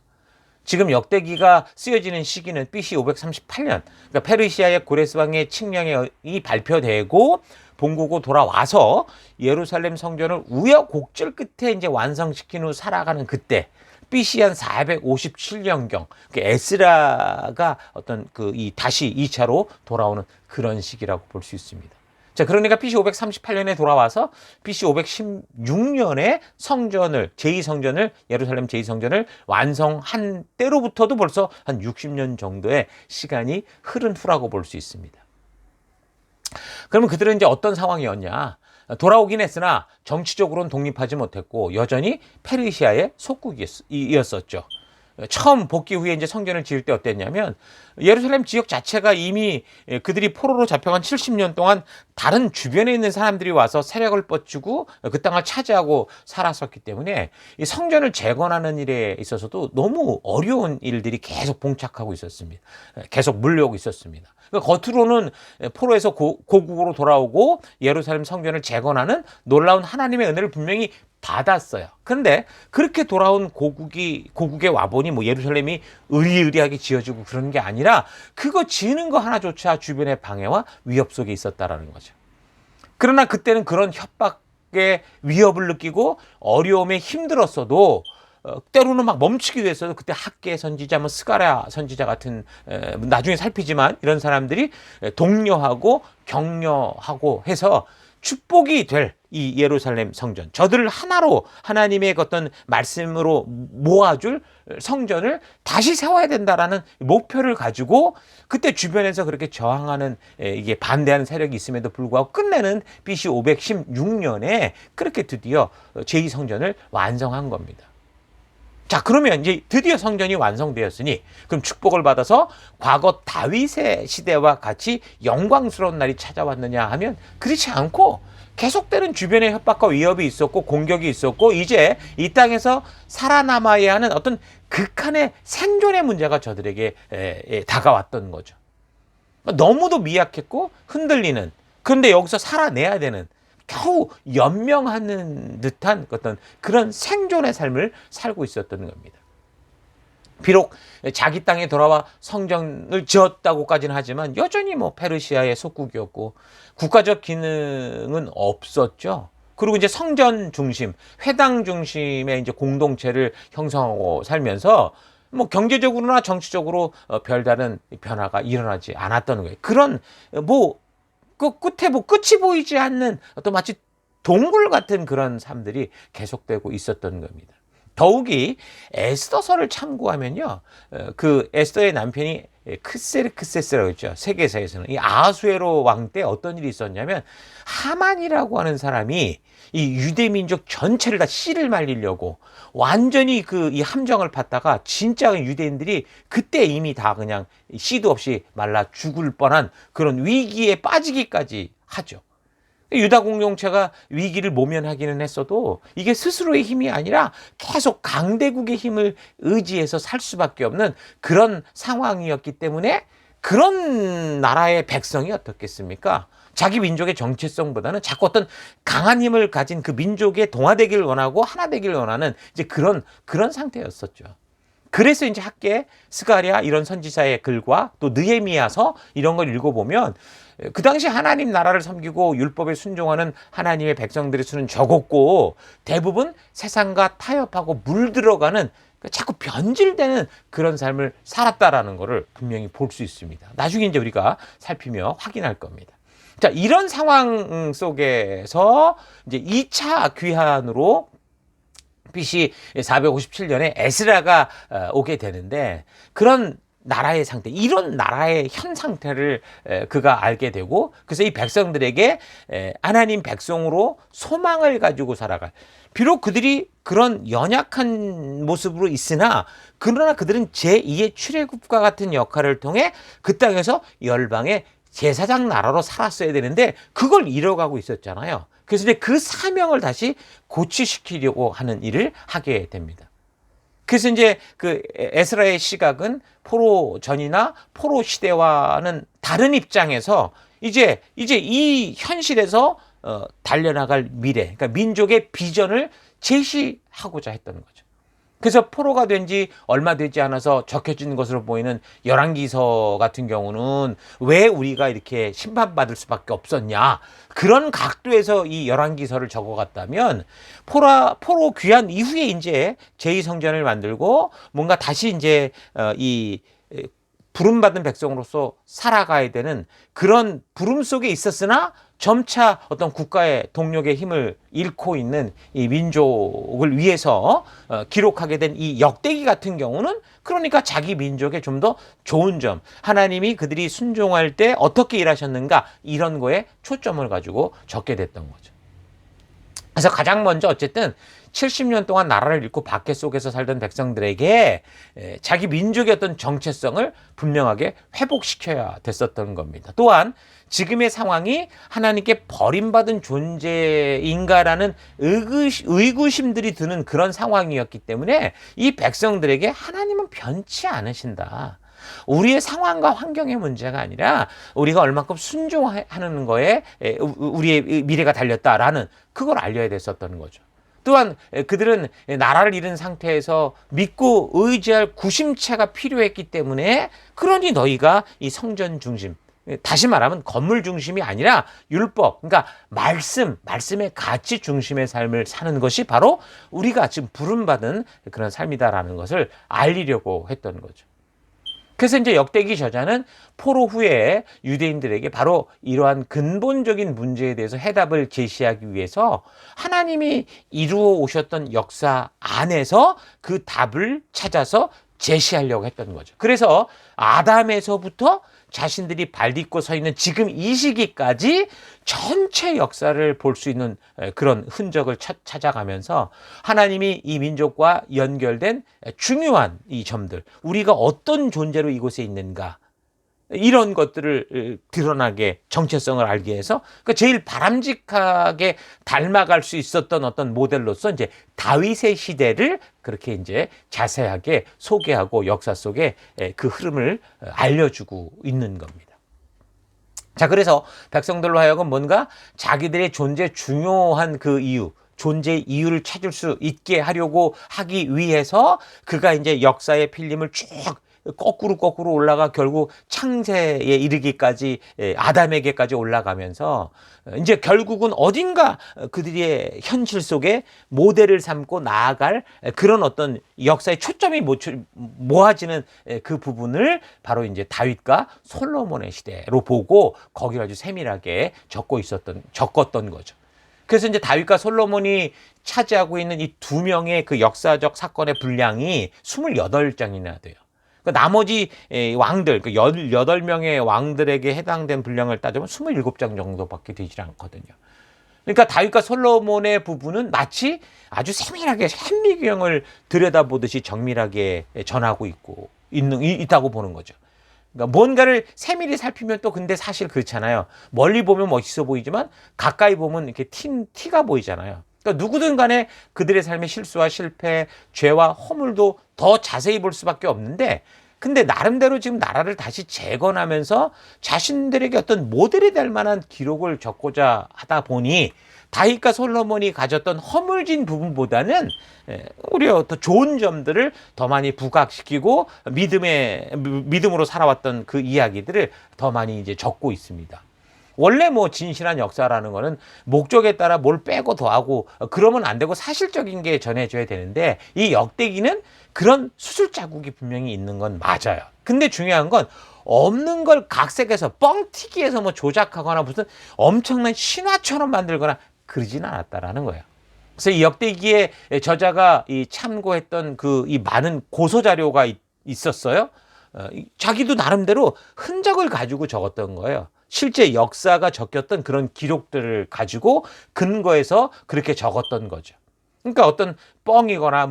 지금 역대기가 쓰여지는 시기는 BC 538년, 그러니까 페르시아의 고레스 왕의 칙령이 발표되고 본국으로 돌아와서 예루살렘 성전을 우여곡절 끝에 이제 완성시킨 후 살아가는 그때, BC 한 457년경, 에스라가 어떤 다시 2차로 돌아오는 그런 시기라고 볼 수 있습니다. 자, 그러니까 BC 538년에 돌아와서 BC 516년에 제2성전을, 예루살렘 제2성전을 완성한 때로부터도 벌써 한 60년 정도의 시간이 흐른 후라고 볼 수 있습니다. 그러면 그들은 이제 어떤 상황이었냐? 돌아오긴 했으나 정치적으로는 독립하지 못했고 여전히 페르시아의 속국이었었죠. 처음 복귀 후에 이제 성전을 지을 때 어땠냐면 예루살렘 지역 자체가 이미 그들이 포로로 잡혀간 70년 동안 다른 주변에 있는 사람들이 와서 세력을 뻗치고 그 땅을 차지하고 살았었기 때문에 이 성전을 재건하는 일에 있어서도 너무 어려운 일들이 계속 봉착하고 있었습니다. 계속 물려오고 있었습니다. 그러니까 겉으로는 포로에서 고국으로 돌아오고 예루살렘 성전을 재건하는 놀라운 하나님의 은혜를 분명히 받았어요. 그런데 그렇게 돌아온 고국에 와보니 뭐 예루살렘이 으리으리하게 지어지고 그런 게 아니라 그거 지는 거 하나조차 주변의 방해와 위협 속에 있었다라는 거죠. 그러나 그때는 그런 협박의 위협을 느끼고 어려움에 힘들었어도 때로는 막 멈추기도 했어도 그때 학계 선지자, 뭐 스가랴 선지자 같은 나중에 살피지만 이런 사람들이 독려하고 격려하고 해서 축복이 될 이 예루살렘 성전, 저들을 하나로 하나님의 어떤 말씀으로 모아줄 성전을 다시 세워야 된다라는 목표를 가지고 그때 주변에서 그렇게 저항하는 이게 반대하는 세력이 있음에도 불구하고 끝내는 BC 516년에 그렇게 드디어 제2성전을 완성한 겁니다. 자, 그러면 이제 드디어 성전이 완성되었으니 그럼 축복을 받아서 과거 다윗의 시대와 같이 영광스러운 날이 찾아왔느냐 하면 그렇지 않고 계속되는 주변의 협박과 위협이 있었고 공격이 있었고 이제 이 땅에서 살아남아야 하는 어떤 극한의 생존의 문제가 저들에게 다가왔던 거죠. 너무도 미약했고 흔들리는, 그런데 여기서 살아내야 되는, 겨우 연명하는 듯한 어떤 그런 생존의 삶을 살고 있었던 겁니다. 비록 자기 땅에 돌아와 성전을 지었다고까지는 하지만 여전히 뭐 페르시아의 속국이었고 국가적 기능은 없었죠. 그리고 이제 성전 중심, 회당 중심의 이제 공동체를 형성하고 살면서 뭐 경제적으로나 정치적으로 별다른 변화가 일어나지 않았던 거예요. 그런 그 끝에 끝이 보이지 않는 어떤 마치 동굴 같은 그런 삶들이 계속되고 있었던 겁니다. 더욱이 에스더서를 참고하면요, 그 에스더의 남편이 크세르크세스라고 했죠. 세계사에서는 이 아하수에로 왕 때 어떤 일이 있었냐면 하만이라고 하는 사람이 이 유대 민족 전체를 다 씨를 말리려고 완전히 이 함정을 팠다가 진짜 유대인들이 그때 이미 다 그냥 씨도 없이 말라 죽을 뻔한 그런 위기에 빠지기까지 하죠. 유다 공동체가 위기를 모면하기는 했어도 이게 스스로의 힘이 아니라 계속 강대국의 힘을 의지해서 살 수밖에 없는 그런 상황이었기 때문에 그런 나라의 백성이 어떻겠습니까? 자기 민족의 정체성보다는 자꾸 어떤 강한 힘을 가진 그 민족의 동화되기를 원하고 하나 되기를 원하는 이제 그런 상태였었죠. 그래서 이제 학계 스가랴 이런 선지자의 글과 또 느헤미야서 이런 걸 읽어보면 그 당시 하나님 나라를 섬기고 율법에 순종하는 하나님의 백성들의 수는 적었고 대부분 세상과 타협하고 물들어가는 자꾸 변질되는 그런 삶을 살았다라는 것을 분명히 볼 수 있습니다. 나중에 이제 우리가 살피며 확인할 겁니다. 자, 이런 상황 속에서 이제 2차 귀환으로 BC 457년에 에스라가 오게 되는데 그런 나라의 상태, 이런 나라의 현 상태를 그가 알게 되고 그래서 이 백성들에게 하나님 백성으로 소망을 가지고 살아갈, 비록 그들이 그런 연약한 모습으로 있으나 그러나 그들은 제2의 출애굽과 같은 역할을 통해 그 땅에서 열방의 제사장 나라로 살았어야 되는데 그걸 잃어가고 있었잖아요. 그래서 이제 그 사명을 다시 고취시키려고 하는 일을 하게 됩니다. 그래서 이제 그 에스라의 시각은 포로 전이나 포로 시대와는 다른 입장에서 이제 이 현실에서 달려나갈 미래, 그러니까 민족의 비전을 제시하고자 했던 거죠. 그래서 포로가 된 지 얼마 되지 않아서 적혀진 것으로 보이는 열왕기서 같은 경우는 왜 우리가 이렇게 심판받을 수밖에 없었냐, 그런 각도에서 이 열왕기서를 적어갔다면 포로 귀환 이후에 이제 제2성전을 만들고 뭔가 다시 이제 이 부름받은 백성으로서 살아가야 되는 그런 부름 속에 있었으나 점차 어떤 국가의 동력의 힘을 잃고 있는 이 민족을 위해서 기록하게 된 이 역대기 같은 경우는 그러니까 자기 민족의 좀 더 좋은 점, 하나님이 그들이 순종할 때 어떻게 일하셨는가, 이런 거에 초점을 가지고 적게 됐던 거죠. 그래서 가장 먼저 어쨌든 70년 동안 나라를 잃고 박해 속에서 살던 백성들에게 자기 민족의 어떤 정체성을 분명하게 회복시켜야 됐었던 겁니다. 또한 지금의 상황이 하나님께 버림받은 존재인가라는 의구심들이 드는 그런 상황이었기 때문에 이 백성들에게 하나님은 변치 않으신다, 우리의 상황과 환경의 문제가 아니라 우리가 얼만큼 순종하는 거에 우리의 미래가 달렸다라는 그걸 알려야 됐었던 거죠. 또한 그들은 나라를 잃은 상태에서 믿고 의지할 구심체가 필요했기 때문에 그러니 너희가 이 성전 중심, 다시 말하면 건물 중심이 아니라 율법, 그러니까 말씀의 가치 중심의 삶을 사는 것이 바로 우리가 지금 부름받은 그런 삶이다라는 것을 알리려고 했던 거죠. 그래서 이제 역대기 저자는 포로 후에 유대인들에게 바로 이러한 근본적인 문제에 대해서 해답을 제시하기 위해서 하나님이 이루어 오셨던 역사 안에서 그 답을 찾아서 제시하려고 했던 거죠. 그래서 아담에서부터 자신들이 발 딛고 서 있는 지금 이 시기까지 전체 역사를 볼 수 있는 그런 흔적을 찾아가면서 하나님이 이 민족과 연결된 중요한 이 점들, 우리가 어떤 존재로 이곳에 있는가, 이런 것들을 드러나게, 정체성을 알게 해서 그 제일 바람직하게 닮아갈 수 있었던 어떤 모델로서 이제 다윗의 시대를 그렇게 이제 자세하게 소개하고 역사 속에 그 흐름을 알려주고 있는 겁니다. 자, 그래서 백성들로 하여금 뭔가 자기들의 존재 중요한 그 이유, 존재의 이유를 찾을 수 있게 하려고 하기 위해서 그가 이제 역사의 필름을 쭉 거꾸로 올라가 결국 창세에 이르기까지 아담에게까지 올라가면서 이제 결국은 어딘가 그들의 현실 속에 모델을 삼고 나아갈 그런 어떤 역사의 초점이 모아지는 그 부분을 바로 이제 다윗과 솔로몬의 시대로 보고 거기를 아주 세밀하게 적었던 거죠. 그래서 이제 다윗과 솔로몬이 차지하고 있는 이 두 명의 그 역사적 사건의 분량이 28장이나 돼요. 나머지 왕들, 18명의 왕들에게 해당된 분량을 따지면 27장 정도밖에 되지 않거든요. 그러니까 다윗과 솔로몬의 부분은 마치 아주 세밀하게 현미경을 들여다보듯이 정밀하게 전하고 있다고 보는 거죠. 그러니까 뭔가를 세밀히 살피면 또 근데 사실 그렇잖아요. 멀리 보면 멋있어 보이지만 가까이 보면 이렇게 티가 보이잖아요. 그러니까 누구든 간에 그들의 삶의 실수와 실패, 죄와 허물도 더 자세히 볼 수밖에 없는데 근데 나름대로 지금 나라를 다시 재건하면서 자신들에게 어떤 모델이 될 만한 기록을 적고자 하다 보니 다윗과 솔로몬이 가졌던 허물진 부분보다는 오히려 더 좋은 점들을 더 많이 부각시키고 믿음으로 살아왔던 그 이야기들을 더 많이 이제 적고 있습니다. 원래 뭐 진실한 역사라는 거는 목적에 따라 뭘 빼고 더하고 그러면 안 되고 사실적인 게 전해져야 되는데 이 역대기는 그런 수술 자국이 분명히 있는 건 맞아요. 근데 중요한 건 없는 걸 각색해서 뻥튀기해서 뭐 조작하거나 무슨 엄청난 신화처럼 만들거나 그러진 않았다라는 거예요. 그래서 이 역대기의 저자가 이 참고했던 그 이 많은 고소 자료가 있었어요. 자기도 나름대로 흔적을 가지고 적었던 거예요. 실제 역사가 적혔던 그런 기록들을 가지고 근거해서 그렇게 적었던 거죠. 그러니까 어떤 뻥이거나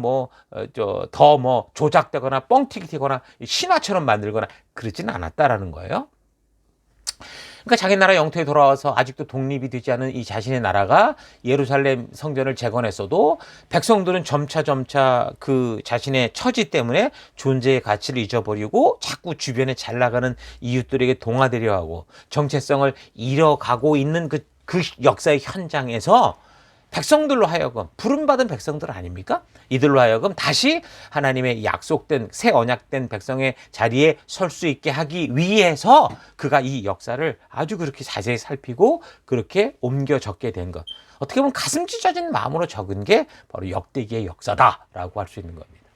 더 조작되거나 뻥튀기거나 신화처럼 만들거나 그러지는 않았다라는 거예요. 그러니까 자기 나라 영토에 돌아와서 아직도 독립이 되지 않은 이 자신의 나라가 예루살렘 성전을 재건했어도 백성들은 점차 그 자신의 처지 때문에 존재의 가치를 잊어버리고 자꾸 주변에 잘 나가는 이웃들에게 동화되려 하고 정체성을 잃어가고 있는 그 역사의 현장에서 백성들로 하여금 부름받은 백성들 아닙니까? 이들로 하여금 다시 하나님의 약속된 새 언약된 백성의 자리에 설 수 있게 하기 위해서 그가 이 역사를 아주 그렇게 자세히 살피고 그렇게 옮겨 적게 된 것. 어떻게 보면 가슴 찢어진 마음으로 적은 게 바로 역대기의 역사다라고 할 수 있는 겁니다.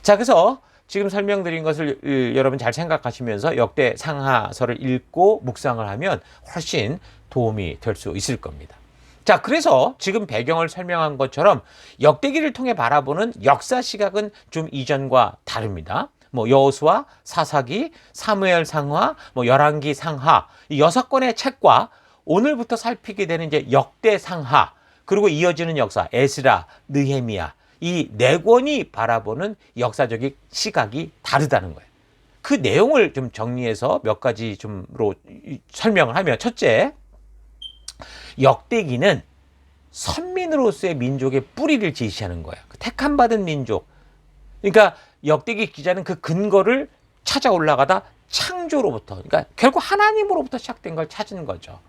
자, 그래서 지금 설명드린 것을 여러분 잘 생각하시면서 역대 상하서를 읽고 묵상을 하면 훨씬 도움이 될 수 있을 겁니다. 자, 그래서 지금 배경을 설명한 것처럼 역대기를 통해 바라보는 역사 시각은 좀 이전과 다릅니다. 여호수아, 사사기, 사무엘 상하, 열왕기 상하 이 6권의 책과 오늘부터 살피게 되는 이제 역대 상하 그리고 이어지는 역사 에스라, 느헤미야 이 4권이 바라보는 역사적인 시각이 다르다는 거예요. 그 내용을 좀 정리해서 몇 가지 좀로 설명을 하면 첫째, 역대기는 선민으로서의 민족의 뿌리를 제시하는 거예요. 택함받은 민족. 그러니까 역대기 기자는 그 근거를 찾아 올라가다 창조로부터, 그러니까 결국 하나님으로부터 시작된 걸 찾은 거죠.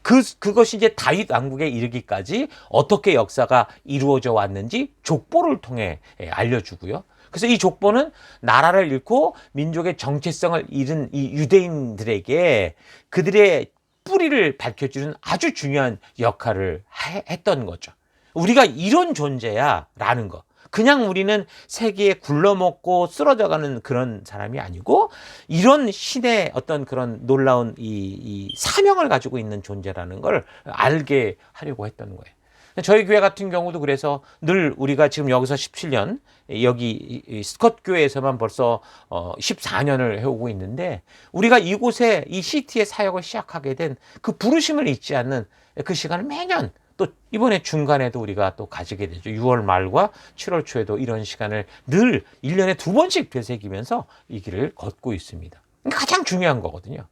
그것이 이제 다윗 왕국에 이르기까지 어떻게 역사가 이루어져 왔는지 족보를 통해 알려주고요. 그래서 이 족보는 나라를 잃고 민족의 정체성을 잃은 이 유대인들에게 그들의 뿌리를 밝혀주는 아주 중요한 역할을 했던 거죠. 우리가 이런 존재야 라는 거. 그냥 우리는 세계에 굴러먹고 쓰러져가는 그런 사람이 아니고 이런 신의 어떤 그런 놀라운 이 사명을 가지고 있는 존재라는 걸 알게 하려고 했던 거예요. 저희 교회 같은 경우도 그래서 늘 우리가 지금 여기서 17년 여기 스컷 교회에서만 벌써 14년을 해오고 있는데 우리가 이곳에 이 시티의 사역을 시작하게 된 그 부르심을 잊지 않는 그 시간을 매년 또 이번에 중간에도 우리가 또 가지게 되죠. 6월 말과 7월 초에도 이런 시간을 늘 1년에 2번씩 되새기면서 이 길을 걷고 있습니다. 가장 중요한 거거든요.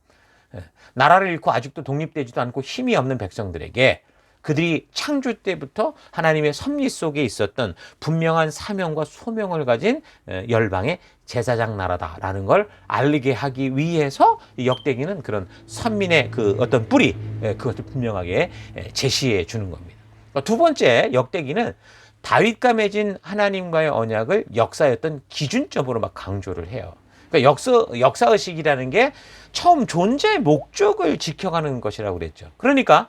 나라를 잃고 아직도 독립되지도 않고 힘이 없는 백성들에게 그들이 창조 때부터 하나님의 섭리 속에 있었던 분명한 사명과 소명을 가진 열방의 제사장 나라다라는 걸 알리게 하기 위해서 이 역대기는 그런 선민의 그 어떤 뿌리 그것을 분명하게 제시해 주는 겁니다. 두 번째, 역대기는 다윗과 맺은 하나님과의 언약을 역사의 어떤 기준점으로 막 강조를 해요. 그러니까 역사의식이라는 게 처음 존재의 목적을 지켜가는 것이라고 그랬죠. 그러니까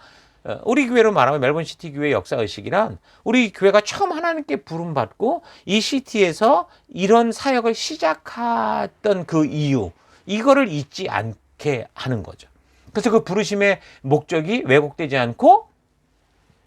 우리 교회로 말하면 멜번시티 교회 역사의식이란 우리 교회가 처음 하나님께 부름받고 이 시티에서 이런 사역을 시작했던 그 이유, 이거를 잊지 않게 하는 거죠. 그래서 그 부르심의 목적이 왜곡되지 않고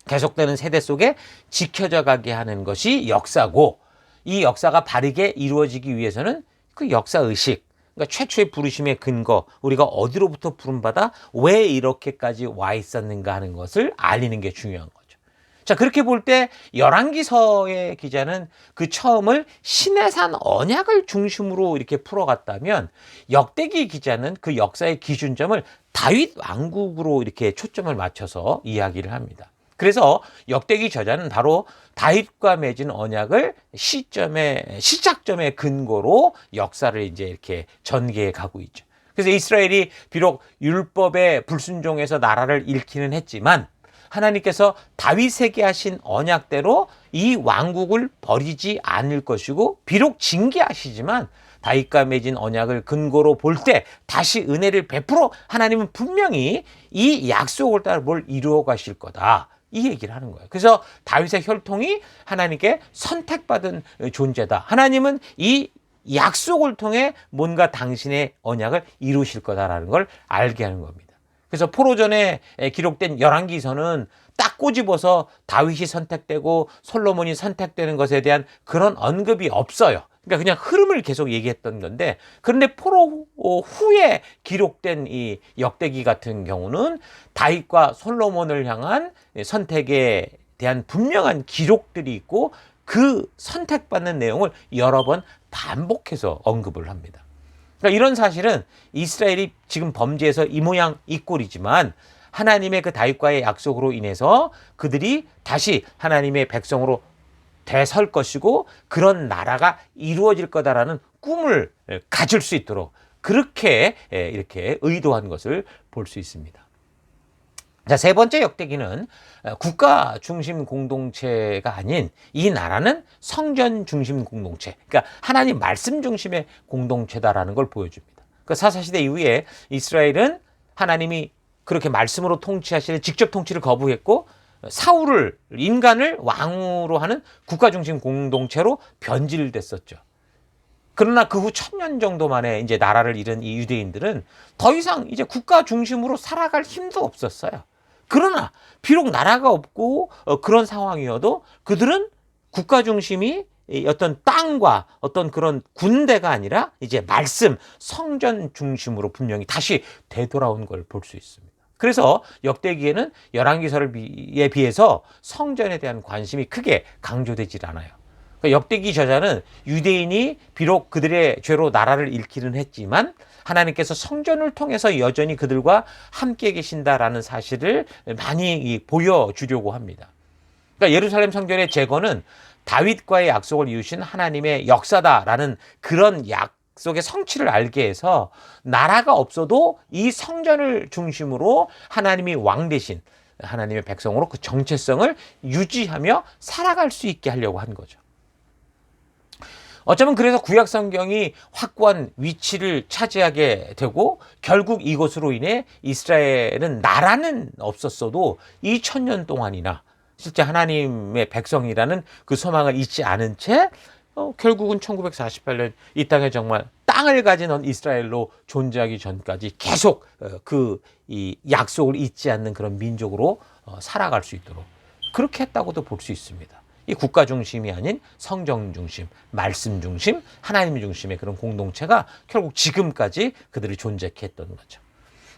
계속되는 세대 속에 지켜져 가게 하는 것이 역사고, 이 역사가 바르게 이루어지기 위해서는 그 역사의식, 그러니까 최초의 부르심의 근거, 우리가 어디로부터 부름받아 왜 이렇게까지 와 있었는가 하는 것을 알리는 게 중요한 거죠. 자, 그렇게 볼 때 열왕기서의 기자는 그 처음을 시내산 언약을 중심으로 이렇게 풀어갔다면 역대기 기자는 그 역사의 기준점을 다윗 왕국으로 이렇게 초점을 맞춰서 이야기를 합니다. 그래서 역대기 저자는 바로 다윗과 맺은 언약을 시작점의 근거로 역사를 이제 이렇게 전개해 가고 있죠. 그래서 이스라엘이 비록 율법에 불순종해서 나라를 잃기는 했지만 하나님께서 다윗에게 하신 언약대로 이 왕국을 버리지 않을 것이고, 비록 징계하시지만 다윗과 맺은 언약을 근거로 볼 때 다시 은혜를 베풀어 하나님은 분명히 이 약속을 따라 뭘 이루어 가실 거다, 이 얘기를 하는 거예요. 그래서 다윗의 혈통이 하나님께 선택받은 존재다. 하나님은 이 약속을 통해 뭔가 당신의 언약을 이루실 거다라는 걸 알게 하는 겁니다. 그래서 포로전에 기록된 열왕기서는 딱 꼬집어서 다윗이 선택되고 솔로몬이 선택되는 것에 대한 그런 언급이 없어요. 그러니까 그냥 흐름을 계속 얘기했던 건데, 그런데 포로 후에 기록된 이 역대기 같은 경우는 다윗과 솔로몬을 향한 선택에 대한 분명한 기록들이 있고, 그 선택받는 내용을 여러 번 반복해서 언급을 합니다. 그러니까 이런 사실은 이스라엘이 지금 범죄에서 이 모양 이 꼴이지만 하나님의 그 다윗과의 약속으로 인해서 그들이 다시 하나님의 백성으로 되설 것이고, 그런 나라가 이루어질 거다라는 꿈을 가질 수 있도록 그렇게 이렇게 의도한 것을 볼 수 있습니다. 자, 세 번째 역대기는 국가 중심 공동체가 아닌 이 나라는 성전 중심 공동체, 그러니까 하나님 말씀 중심의 공동체다라는 걸 보여줍니다. 그 사사시대 이후에 이스라엘은 하나님이 그렇게 말씀으로 통치하시는 직접 통치를 거부했고, 사울을, 인간을 왕으로 하는 국가 중심 공동체로 변질됐었죠. 그러나 그 후 1000년 정도 만에 이제 나라를 잃은 이 유대인들은 더 이상 이제 국가 중심으로 살아갈 힘도 없었어요. 그러나 비록 나라가 없고 그런 상황이어도 그들은 국가 중심이 어떤 땅과 어떤 그런 군대가 아니라 이제 말씀, 성전 중심으로 분명히 다시 되돌아온 걸 볼 수 있습니다. 그래서 역대기에는 열왕기서에 비해서 성전에 대한 관심이 크게 강조되질 않아요. 그러니까 역대기 저자는 유대인이 비록 그들의 죄로 나라를 잃기는 했지만 하나님께서 성전을 통해서 여전히 그들과 함께 계신다라는 사실을 많이 보여주려고 합니다. 그러니까 예루살렘 성전의 재건은 다윗과의 약속을 이루신 하나님의 역사다라는 그런 약속의 성취를 알게 해서 나라가 없어도 이 성전을 중심으로 하나님이 왕 대신 하나님의 백성으로 그 정체성을 유지하며 살아갈 수 있게 하려고 한 거죠. 어쩌면 그래서 구약 성경이 확고한 위치를 차지하게 되고, 결국 이것으로 인해 이스라엘은 나라는 없었어도 2000년 동안이나 실제 하나님의 백성이라는 그 소망을 잊지 않은 채 결국은 1948년 이 땅에 정말 땅을 가진 이스라엘로 존재하기 전까지 계속 이 약속을 잊지 않는 그런 민족으로 살아갈 수 있도록 그렇게 했다고도 볼 수 있습니다. 이 국가 중심이 아닌 성정 중심, 말씀 중심, 하나님 중심의 그런 공동체가 결국 지금까지 그들이 존재케 했던 거죠.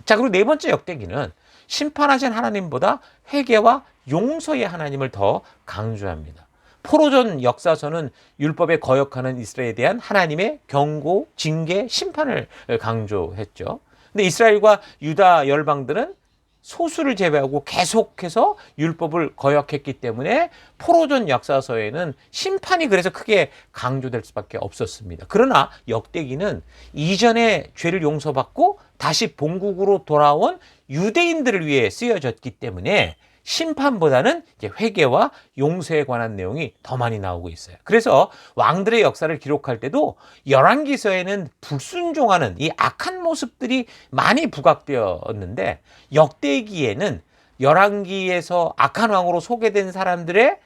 자, 그리고 네 번째 역대기는 심판하신 하나님보다 회개와 용서의 하나님을 더 강조합니다. 포로전 역사서는 율법에 거역하는 이스라엘에 대한 하나님의 경고, 징계, 심판을 강조했죠. 근데 이스라엘과 유다 열방들은 소수를 제외하고 계속해서 율법을 거역했기 때문에 포로전 역사서에는 심판이 그래서 크게 강조될 수밖에 없었습니다. 그러나 역대기는 이전의 죄를 용서받고 다시 본국으로 돌아온 유대인들을 위해 쓰여졌기 때문에 심판보다는 이제 회개와 용서에 관한 내용이 더 많이 나오고 있어요. 그래서 왕들의 역사를 기록할 때도 열왕기서에는 불순종하는 이 악한 모습들이 많이 부각되었는데, 역대기에는 열왕기에서 악한 왕으로 소개된 사람들의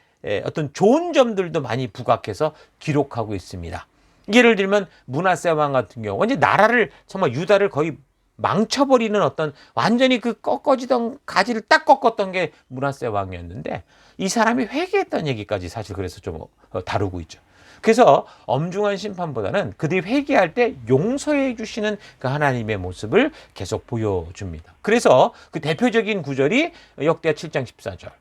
어떤 좋은 점들도 많이 부각해서 기록하고 있습니다. 예를 들면 므낫세 왕 같은 경우 이제 나라를 정말 유다를 거의 망쳐버리는 어떤 완전히 그 꺾어지던 가지를 딱 꺾었던 게 므낫세 왕이었는데, 이 사람이 회개했다는 얘기까지 사실 그래서 좀 다루고 있죠. 그래서 엄중한 심판보다는 그들이 회개할 때 용서해 주시는 그 하나님의 모습을 계속 보여줍니다. 그래서 그 대표적인 구절이 역대하 7장 14절.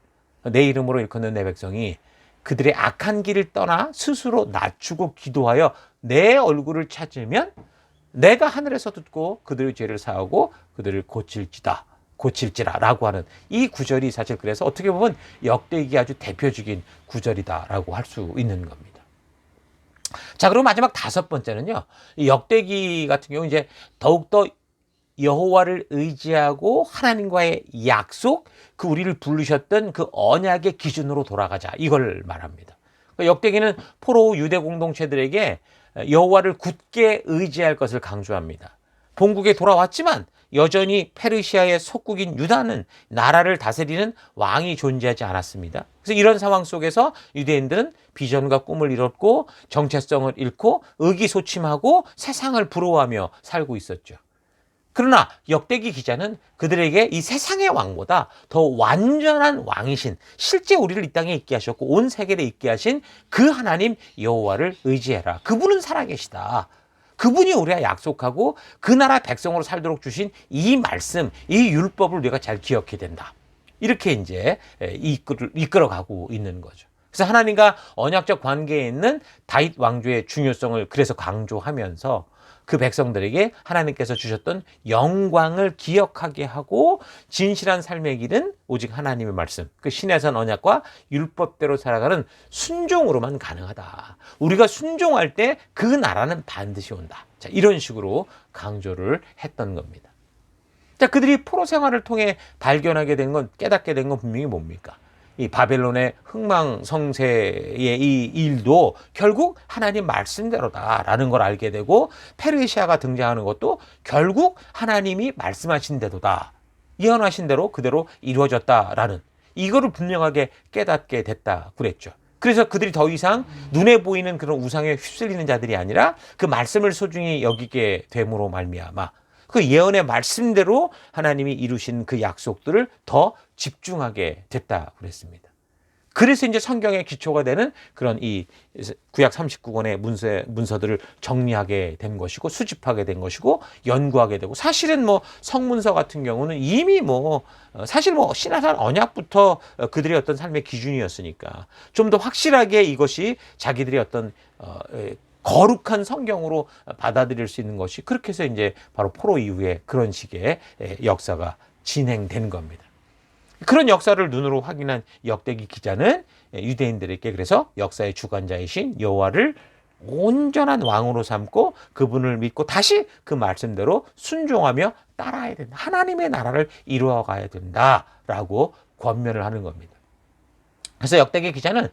내 이름으로 일컫는 내 백성이 그들의 악한 길을 떠나 스스로 낮추고 기도하여 내 얼굴을 찾으면 내가 하늘에서 듣고 그들의 죄를 사하고 그들을 고칠지다. 고칠지라라고 하는 이 구절이 사실 그래서 어떻게 보면 역대기 아주 대표적인 구절이다라고 할 수 있는 겁니다. 자, 그리고 마지막 5번째는요. 이 역대기 같은 경우 이제 더욱더 여호와를 의지하고 하나님과의 약속, 그 우리를 부르셨던 그 언약의 기준으로 돌아가자, 이걸 말합니다. 그러니까 역대기는 포로 유대 공동체들에게 여호와를 굳게 의지할 것을 강조합니다. 본국에 돌아왔지만 여전히 페르시아의 속국인 유다는 나라를 다스리는 왕이 존재하지 않았습니다. 그래서 이런 상황 속에서 유대인들은 비전과 꿈을 잃었고 정체성을 잃고 의기소침하고 세상을 부러워하며 살고 있었죠. 그러나 역대기 기자는 그들에게 이 세상의 왕보다 더 완전한 왕이신, 실제 우리를 이 땅에 있게 하셨고 온 세계에 있게 하신 그 하나님 여호와를 의지해라. 그분은 살아계시다. 그분이 우리와 약속하고 그 나라 백성으로 살도록 주신 이 말씀, 이 율법을 우리가 잘 기억해야 된다. 이렇게 이제 이끌어가고 있는 거죠. 그래서 하나님과 언약적 관계에 있는 다윗 왕조의 중요성을 그래서 강조하면서 그 백성들에게 하나님께서 주셨던 영광을 기억하게 하고 진실한 삶의 길은 오직 하나님의 말씀, 그 신의 언약과 율법대로 살아가는 순종으로만 가능하다. 우리가 순종할 때 그 나라는 반드시 온다. 자, 이런 식으로 강조를 했던 겁니다. 자, 그들이 포로 생활을 통해 발견하게 된 건, 깨닫게 된 건 분명히 뭡니까? 이 바벨론의 흥망성쇠의 이 일도 결국 하나님 말씀대로다라는 걸 알게 되고, 페르시아가 등장하는 것도 결국 하나님이 말씀하신 대로다, 예언하신 대로 그대로 이루어졌다라는 이거를 분명하게 깨닫게 됐다 그랬죠. 그래서 그들이 더 이상 눈에 보이는 그런 우상에 휩쓸리는 자들이 아니라 그 말씀을 소중히 여기게 됨으로 말미암아 그 예언의 말씀대로 하나님이 이루신 그 약속들을 더 집중하게 됐다 그랬습니다. 그래서 이제 성경의 기초가 되는 그런 이 구약 39권의 문서들을 정리하게 된 것이고, 수집하게 된 것이고, 연구하게 되고, 사실은 뭐 성문서 같은 경우는 이미 사실 신하산 언약부터 그들의 어떤 삶의 기준이었으니까 좀 더 확실하게 이것이 자기들의 어떤 거룩한 성경으로 받아들일 수 있는 것이, 그렇게 해서 이제 바로 포로 이후에 그런 식의 역사가 진행된 겁니다. 그런 역사를 눈으로 확인한 역대기 기자는 유대인들에게 그래서 역사의 주관자이신 여호와를 온전한 왕으로 삼고 그분을 믿고 다시 그 말씀대로 순종하며 따라야 된다. 하나님의 나라를 이루어가야 된다라고 권면을 하는 겁니다. 그래서 역대기 기자는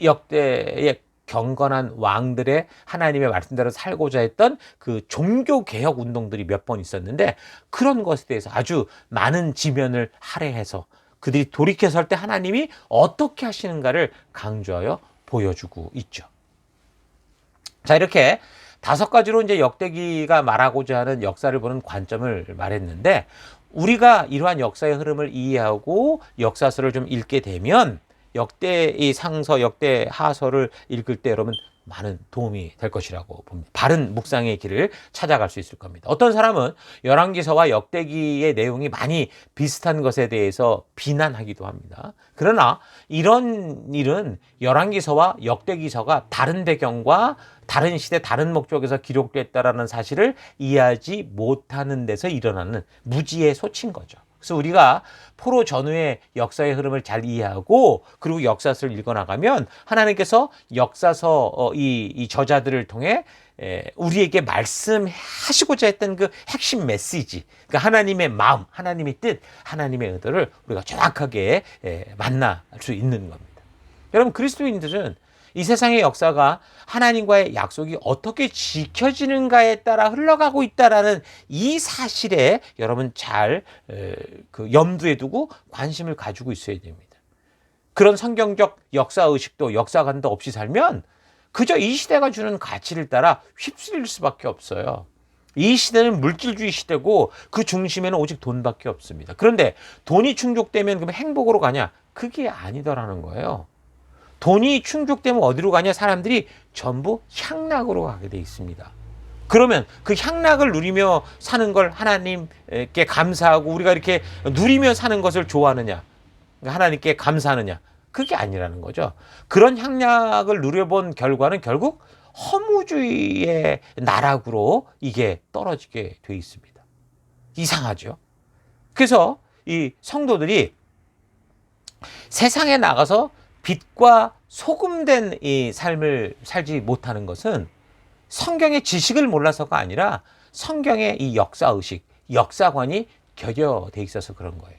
역대의 경건한 왕들의 하나님의 말씀대로 살고자 했던 그 종교개혁 운동들이 몇 번 있었는데, 그런 것에 대해서 아주 많은 지면을 할애해서 그들이 돌이켜 설 때 하나님이 어떻게 하시는가를 강조하여 보여주고 있죠. 자, 이렇게 5가지로 이제 역대기가 말하고자 하는 역사를 보는 관점을 말했는데, 우리가 이러한 역사의 흐름을 이해하고 역사서를 좀 읽게 되면 역대의 상서, 역대 하서를 읽을 때 여러분 많은 도움이 될 것이라고 봅니다. 바른 묵상의 길을 찾아갈 수 있을 겁니다. 어떤 사람은 열왕기서와 역대기의 내용이 많이 비슷한 것에 대해서 비난하기도 합니다. 그러나 이런 일은 열왕기서와 역대기서가 다른 배경과 다른 시대, 다른 목적에서 기록됐다라는 사실을 이해하지 못하는 데서 일어나는 무지의 소치인 거죠. 그래서 우리가 포로 전후의 역사의 흐름을 잘 이해하고 그리고 역사서를 읽어나가면 하나님께서 역사서 이 저자들을 통해 우리에게 말씀하시고자 했던 그 핵심 메시지, 그러니까 하나님의 마음, 하나님의 뜻, 하나님의 의도를 우리가 정확하게 만날 수 있는 겁니다. 여러분, 그리스도인들은 이 세상의 역사가 하나님과의 약속이 어떻게 지켜지는가에 따라 흘러가고 있다라는 이 사실에 여러분 잘 염두에 두고 관심을 가지고 있어야 됩니다. 그런 성경적 역사의식도 역사관도 없이 살면 그저 이 시대가 주는 가치를 따라 휩쓸릴 수밖에 없어요. 이 시대는 물질주의 시대고 그 중심에는 오직 돈밖에 없습니다. 그런데 돈이 충족되면 그럼 행복으로 가냐? 그게 아니더라는 거예요. 돈이 충족되면 어디로 가냐? 사람들이 전부 향락으로 가게 돼 있습니다. 그러면 그 향락을 누리며 사는 걸 하나님께 감사하고 우리가 이렇게 누리며 사는 것을 좋아하느냐? 하나님께 감사하느냐? 그게 아니라는 거죠. 그런 향락을 누려본 결과는 결국 허무주의의 나락으로 이게 떨어지게 돼 있습니다. 이상하죠? 그래서 이 성도들이 세상에 나가서 빛과 소금된 이 삶을 살지 못하는 것은 성경의 지식을 몰라서가 아니라 성경의 이 역사의식, 역사관이 결여돼 있어서 그런 거예요.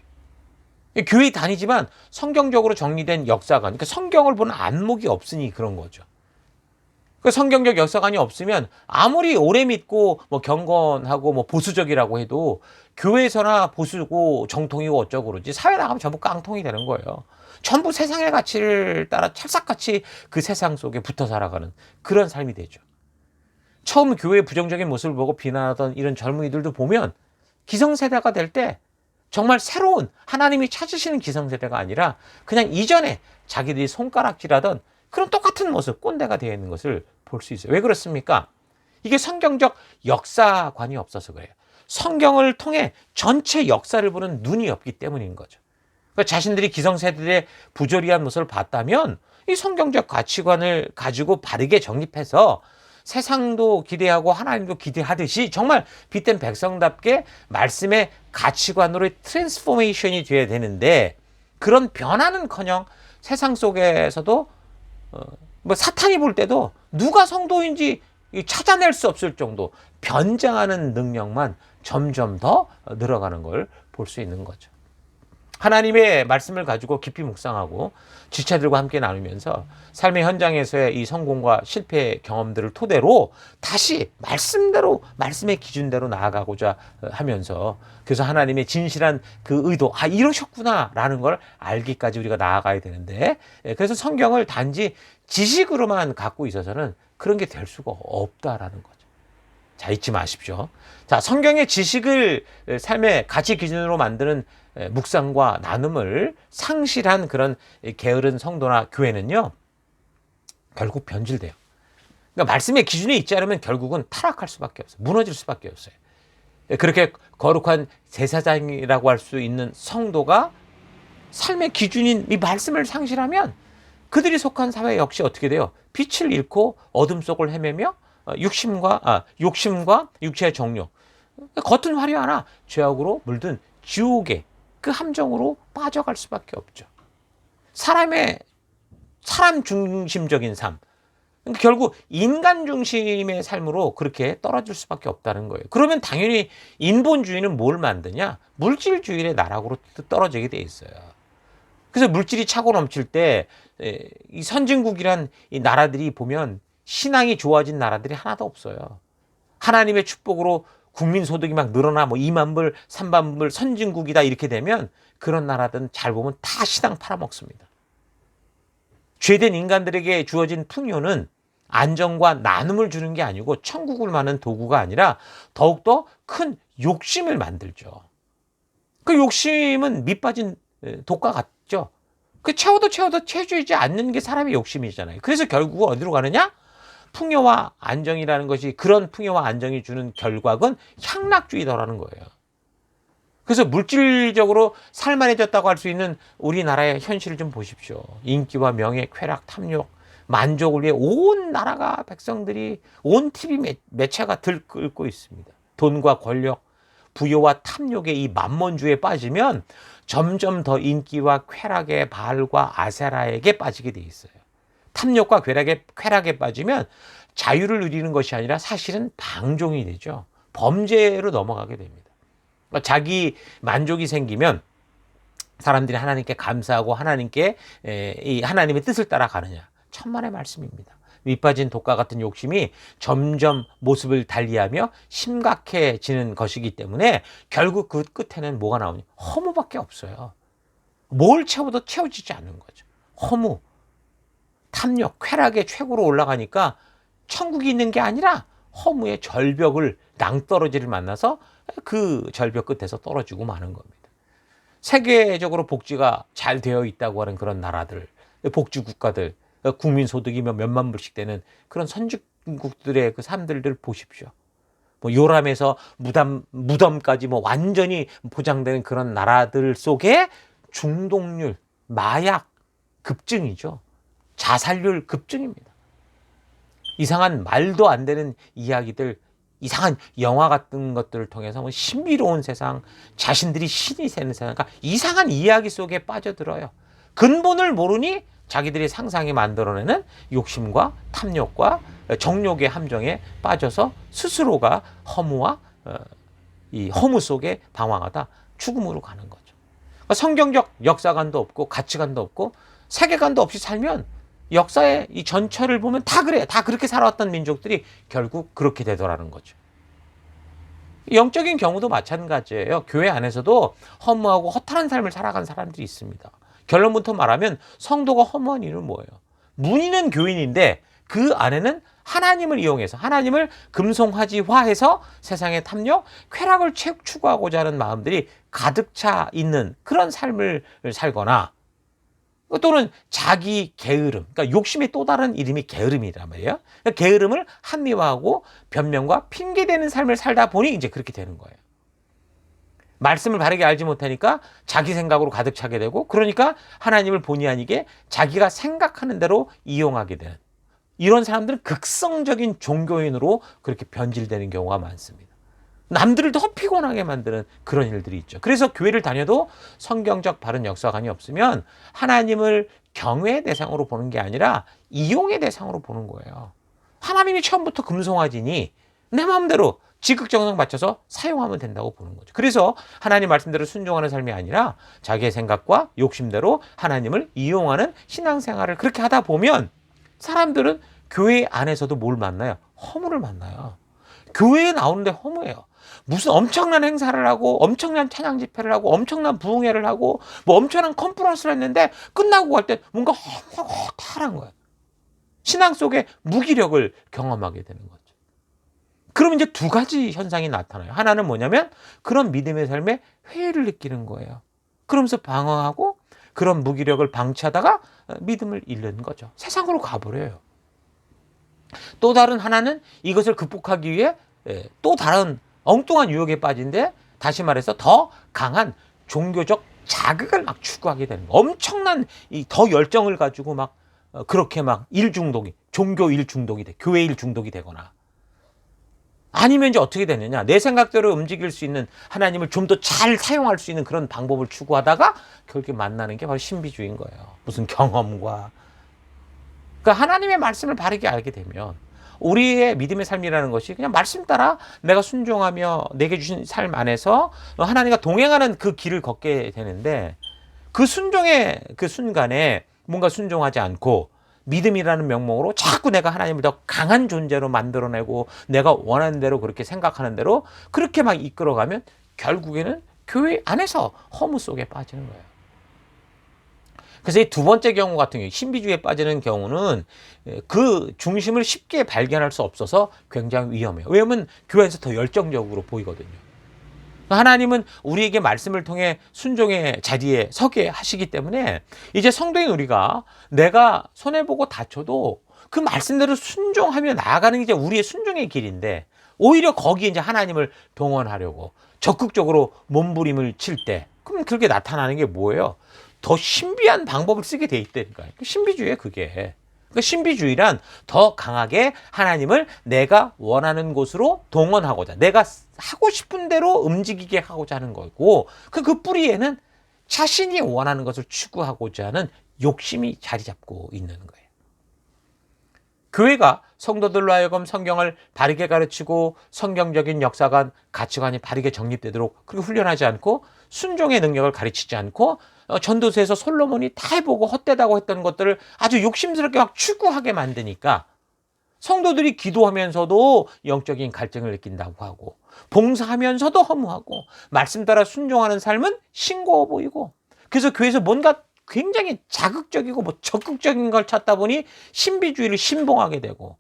교회 다니지만 성경적으로 정리된 역사관, 그러니까 성경을 보는 안목이 없으니 그런 거죠. 그 성경적 역사관이 없으면 아무리 오래 믿고 뭐 경건하고 뭐 보수적이라고 해도 교회에서나 보수고 정통이고 어쩌고 그러지 사회 나가면 전부 깡통이 되는 거예요. 전부 세상의 가치를 따라 찰싹같이 그 세상 속에 붙어 살아가는 그런 삶이 되죠. 처음 교회의 부정적인 모습을 보고 비난하던 이런 젊은이들도 보면 기성세대가 될 때 정말 새로운 하나님이 찾으시는 기성세대가 아니라 그냥 이전에 자기들이 손가락질하던 그런 똑같은 모습, 꼰대가 되어 있는 것을 볼 수 있어요. 왜 그렇습니까? 이게 성경적 역사관이 없어서 그래요. 성경을 통해 전체 역사를 보는 눈이 없기 때문인 거죠. 그러니까 자신들이 기성세대의 부조리한 모습을 봤다면 이 성경적 가치관을 가지고 바르게 정립해서 세상도 기대하고 하나님도 기대하듯이 정말 빛된 백성답게 말씀의 가치관으로 트랜스포메이션이 돼야 되는데 그런 변화는커녕 세상 속에서도 뭐 사탄이 볼 때도 누가 성도인지 찾아낼 수 없을 정도 변장하는 능력만 점점 더 늘어가는 걸 볼 수 있는 거죠. 하나님의 말씀을 가지고 깊이 묵상하고 지체들과 함께 나누면서 삶의 현장에서의 이 성공과 실패 경험들을 토대로 다시 말씀대로 말씀의 기준대로 나아가고자 하면서 그래서 하나님의 진실한 그 의도 이러셨구나 라는 걸 알기까지 우리가 나아가야 되는데 그래서 성경을 단지 지식으로만 갖고 있어서는 그런 게 될 수가 없다라는 거죠. 자, 잊지 마십시오. 자, 성경의 지식을 삶의 가치 기준으로 만드는 묵상과 나눔을 상실한 그런 게으른 성도나 교회는요, 결국 변질돼요. 그러니까 말씀의 기준에 있지 않으면 결국은 타락할 수밖에 없어요. 무너질 수밖에 없어요. 그렇게 거룩한 제사장이라고 할 수 있는 성도가 삶의 기준인 이 말씀을 상실하면 그들이 속한 사회 역시 어떻게 돼요? 빛을 잃고 어둠 속을 헤매며 욕심과 육체의 정욕, 겉은 화려하나 죄악으로 물든 지옥의 그 함정으로 빠져갈 수밖에 없죠. 사람 중심적인 삶, 결국 인간 중심의 삶으로 그렇게 떨어질 수밖에 없다는 거예요. 그러면 당연히 인본주의는 뭘 만드냐? 물질주의의 나락으로 떨어지게 돼 있어요. 그래서 물질이 차고 넘칠 때 이 선진국이란 이 나라들이 보면 신앙이 좋아진 나라들이 하나도 없어요. 하나님의 축복으로 국민소득이 막 늘어나 뭐 2만 불, 3만 불 선진국이다 이렇게 되면 그런 나라들은 잘 보면 다 신앙 팔아먹습니다. 죄된 인간들에게 주어진 풍요는 안정과 나눔을 주는 게 아니고 천국을 마는 도구가 아니라 더욱더 큰 욕심을 만들죠. 그 욕심은 밑빠진 독과 같죠. 그 채워도 채워지지 않는 게 사람의 욕심이잖아요. 그래서 결국 어디로 가느냐? 풍요와 안정이라는 것이 그런 풍요와 안정이 주는 결과는 향락주의다라는 거예요. 그래서 물질적으로 살만해졌다고 할 수 있는 우리나라의 현실을 좀 보십시오. 인기와 명예, 쾌락, 탐욕, 만족을 위해 온 나라가 백성들이 온 TV 매체가 들끓고 있습니다. 돈과 권력, 부여와 탐욕의 이 만몬주의에 빠지면 점점 더 인기와 쾌락의 바알과 아세라에게 빠지게 돼 있어요. 탐욕과 쾌락에 빠지면 자유를 누리는 것이 아니라 사실은 방종이 되죠. 범죄로 넘어가게 됩니다. 그러니까 자기 만족이 생기면 사람들이 하나님께 감사하고 하나님께 이 하나님의 뜻을 따라가느냐. 천만의 말씀입니다. 밑빠진 독과 같은 욕심이 점점 모습을 달리하며 심각해지는 것이기 때문에 결국 그 끝에는 뭐가 나오냐? 허무밖에 없어요. 뭘 채워도 채워지지 않는 거죠. 허무, 탐욕, 쾌락의 최고로 올라가니까 천국이 있는 게 아니라 허무의 절벽을 낭떠러지를 만나서 그 절벽 끝에서 떨어지고 마는 겁니다. 세계적으로 복지가 잘 되어 있다고 하는 그런 나라들, 복지 국가들, 국민 소득이 몇만 불씩 되는 그런 선진국들의 그 삶들을 보십시오. 뭐 요람에서 무덤까지 뭐 완전히 보장되는 그런 나라들 속에 중독률, 마약 급증이죠. 자살률 급증입니다. 이상한 말도 안 되는 이야기들 이상한 영화 같은 것들을 통해서 뭐 신비로운 세상, 자신들이 신이 되는 세상, 그러니까 이상한 이야기 속에 빠져들어요. 근본을 모르니 자기들이 상상이 만들어내는 욕심과 탐욕과 정욕의 함정에 빠져서 스스로가 허무와 이 허무 속에 방황하다 죽음으로 가는 거죠. 그러니까 성경적 역사관도 없고 가치관도 없고 세계관도 없이 살면 역사의 이 전철을 보면 다 그래. 다 그렇게 살아왔던 민족들이 결국 그렇게 되더라는 거죠. 영적인 경우도 마찬가지예요. 교회 안에서도 허무하고 허탈한 삶을 살아간 사람들이 있습니다. 결론부터 말하면 성도가 허무한 이유는 뭐예요? 문의는 교인인데 그 안에는 하나님을 이용해서 하나님을 금송화지화해서 세상의 탐욕, 쾌락을 추구하고자 하는 마음들이 가득 차 있는 그런 삶을 살거나 또는 자기 게으름, 그러니까 욕심의 또 다른 이름이 게으름이란 말이에요. 그러니까 게으름을 합리화하고 변명과 핑계대는 삶을 살다 보니 이제 그렇게 되는 거예요. 말씀을 바르게 알지 못하니까 자기 생각으로 가득 차게 되고 그러니까 하나님을 본의 아니게 자기가 생각하는 대로 이용하게 되는 이런 사람들은 극성적인 종교인으로 그렇게 변질되는 경우가 많습니다. 남들을 더 피곤하게 만드는 그런 일들이 있죠. 그래서 교회를 다녀도 성경적 바른 역사관이 없으면 하나님을 경외의 대상으로 보는 게 아니라 이용의 대상으로 보는 거예요. 하나님이 처음부터 금송아지니 내 마음대로 지극정성 맞춰서 사용하면 된다고 보는 거죠. 그래서 하나님 말씀대로 순종하는 삶이 아니라 자기의 생각과 욕심대로 하나님을 이용하는 신앙생활을 그렇게 하다 보면 사람들은 교회 안에서도 뭘 만나요? 허무를 만나요. 교회에 나오는데 허무해요. 무슨 엄청난 행사를 하고 엄청난 찬양 집회를 하고 엄청난 부흥회를 하고 뭐 엄청난 컨퍼런스를 했는데 끝나고 갈 때 뭔가 허탈한 거예요. 신앙 속에 무기력을 경험하게 되는 거죠. 그러면 이제 두 가지 현상이 나타나요. 하나는 뭐냐면 그런 믿음의 삶에 회의를 느끼는 거예요. 그러면서 방황하고 그런 무기력을 방치하다가 믿음을 잃는 거죠. 세상으로 가버려요. 또 다른 하나는 이것을 극복하기 위해 또 다른 엉뚱한 유혹에 빠진데 다시 말해서 더 강한 종교적 자극을 막 추구하게 되는 거예요. 엄청난 더 열정을 가지고 막 그렇게 막 종교 일 중독이 돼. 교회 일 중독이 되거나 아니면 이제 어떻게 되느냐. 내 생각대로 움직일 수 있는 하나님을 좀 더 잘 사용할 수 있는 그런 방법을 추구하다가 결국에 만나는 게 바로 신비주의인 거예요. 무슨 경험과. 그러니까 하나님의 말씀을 바르게 알게 되면 우리의 믿음의 삶이라는 것이 그냥 말씀 따라 내가 순종하며 내게 주신 삶 안에서 하나님과 동행하는 그 길을 걷게 되는데 그 순종의 그 순간에 뭔가 순종하지 않고 믿음이라는 명목으로 자꾸 내가 하나님을 더 강한 존재로 만들어내고 내가 원하는 대로 그렇게 생각하는 대로 그렇게 막 이끌어가면 결국에는 교회 안에서 허무 속에 빠지는 거예요. 그래서 이 두 번째 경우 같은 경우 신비주의에 빠지는 경우는 그 중심을 쉽게 발견할 수 없어서 굉장히 위험해요. 왜냐하면 교회에서 더 열정적으로 보이거든요. 하나님은 우리에게 말씀을 통해 순종의 자리에 서게 하시기 때문에 이제 성도인 우리가 내가 손해보고 다쳐도 그 말씀대로 순종하며 나아가는 게 이제 우리의 순종의 길인데 오히려 거기에 이제 하나님을 동원하려고 적극적으로 몸부림을 칠 때 그럼 그렇게 나타나는 게 뭐예요? 더 신비한 방법을 쓰게 돼 있다니까요. 신비주의예요, 그게. 그러니까 신비주의란 더 강하게 하나님을 내가 원하는 곳으로 동원하고자, 내가 하고 싶은 대로 움직이게 하고자 하는 거고, 그 뿌리에는 자신이 원하는 것을 추구하고자 하는 욕심이 자리 잡고 있는 거예요. 교회가 성도들로 하여금 성경을 바르게 가르치고 성경적인 역사관, 가치관이 바르게 정립되도록 그렇게 훈련하지 않고 순종의 능력을 가르치지 않고 전도서에서 솔로몬이 다 해보고 헛되다고 했던 것들을 아주 욕심스럽게 막 추구하게 만드니까 성도들이 기도하면서도 영적인 갈증을 느낀다고 하고 봉사하면서도 허무하고 말씀 따라 순종하는 삶은 싱거워 보이고 그래서 교회에서 뭔가 굉장히 자극적이고 뭐 적극적인 걸 찾다 보니 신비주의를 신봉하게 되고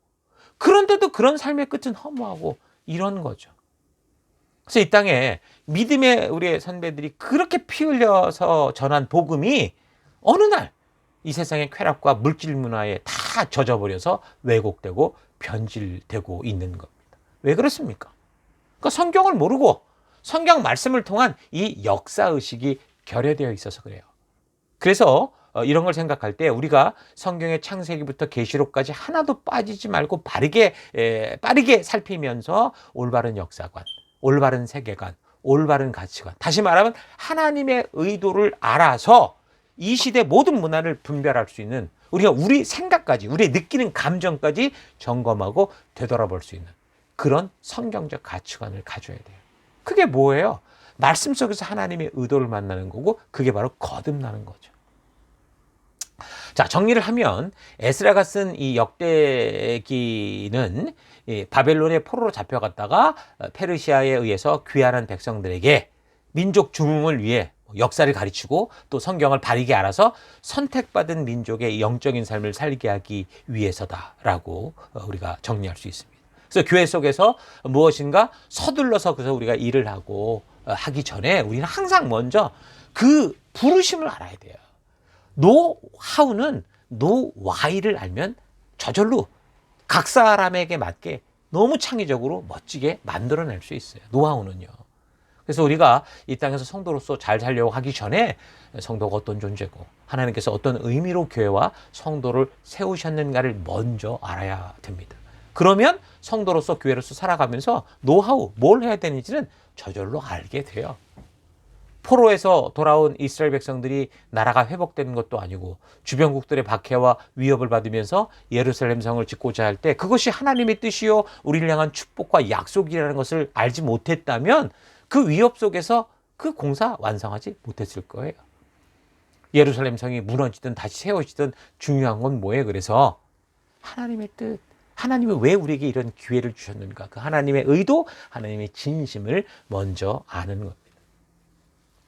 그런데도 그런 삶의 끝은 허무하고 이런 거죠. 그래서 이 땅에 믿음의 우리의 선배들이 그렇게 피 흘려서 전한 복음이 어느 날 이 세상의 쾌락과 물질 문화에 다 젖어버려서 왜곡되고 변질되고 있는 겁니다. 왜 그렇습니까? 그러니까 성경을 모르고 성경 말씀을 통한 이 역사의식이 결여되어 있어서 그래요. 그래서 이런 걸 생각할 때 우리가 성경의 창세기부터 계시록까지 하나도 빠지지 말고 빠르게 살피면서 올바른 역사관, 올바른 세계관, 올바른 가치관, 다시 말하면 하나님의 의도를 알아서 이 시대 모든 문화를 분별할 수 있는, 우리가 우리 생각까지, 우리 느끼는 감정까지 점검하고 되돌아볼 수 있는 그런 성경적 가치관을 가져야 돼요. 그게 뭐예요? 말씀 속에서 하나님의 의도를 만나는 거고, 그게 바로 거듭나는 거죠. 자, 정리를 하면 에스라가 쓴 이 역대기는 바벨론의 포로로 잡혀갔다가 페르시아에 의해서 귀환한 백성들에게 민족 중흥을 위해 역사를 가르치고 또 성경을 바르게 알아서 선택받은 민족의 영적인 삶을 살게 하기 위해서다라고 우리가 정리할 수 있습니다. 그래서 교회 속에서 무엇인가 서둘러서 그래서 우리가 일을 하기 전에 우리는 항상 먼저 그 부르심을 알아야 돼요. 노하우는 노와이를 알면 저절로 각 사람에게 맞게 너무 창의적으로 멋지게 만들어낼 수 있어요. 노하우는요. 그래서 우리가 이 땅에서 성도로서 잘 살려고 하기 전에 성도가 어떤 존재고 하나님께서 어떤 의미로 교회와 성도를 세우셨는가를 먼저 알아야 됩니다. 그러면 성도로서 교회로서 살아가면서 노하우, 뭘 해야 되는지는 저절로 알게 돼요. 포로에서 돌아온 이스라엘 백성들이 나라가 회복되는 것도 아니고 주변국들의 박해와 위협을 받으면서 예루살렘 성을 짓고자 할 때 그것이 하나님의 뜻이요 우리를 향한 축복과 약속이라는 것을 알지 못했다면 그 위협 속에서 그 공사 완성하지 못했을 거예요. 예루살렘 성이 무너지든 다시 세워지든 중요한 건 뭐예요? 그래서 하나님의 뜻, 하나님이 왜 우리에게 이런 기회를 주셨는가? 그 하나님의 의도, 하나님의 진심을 먼저 아는 겁니다.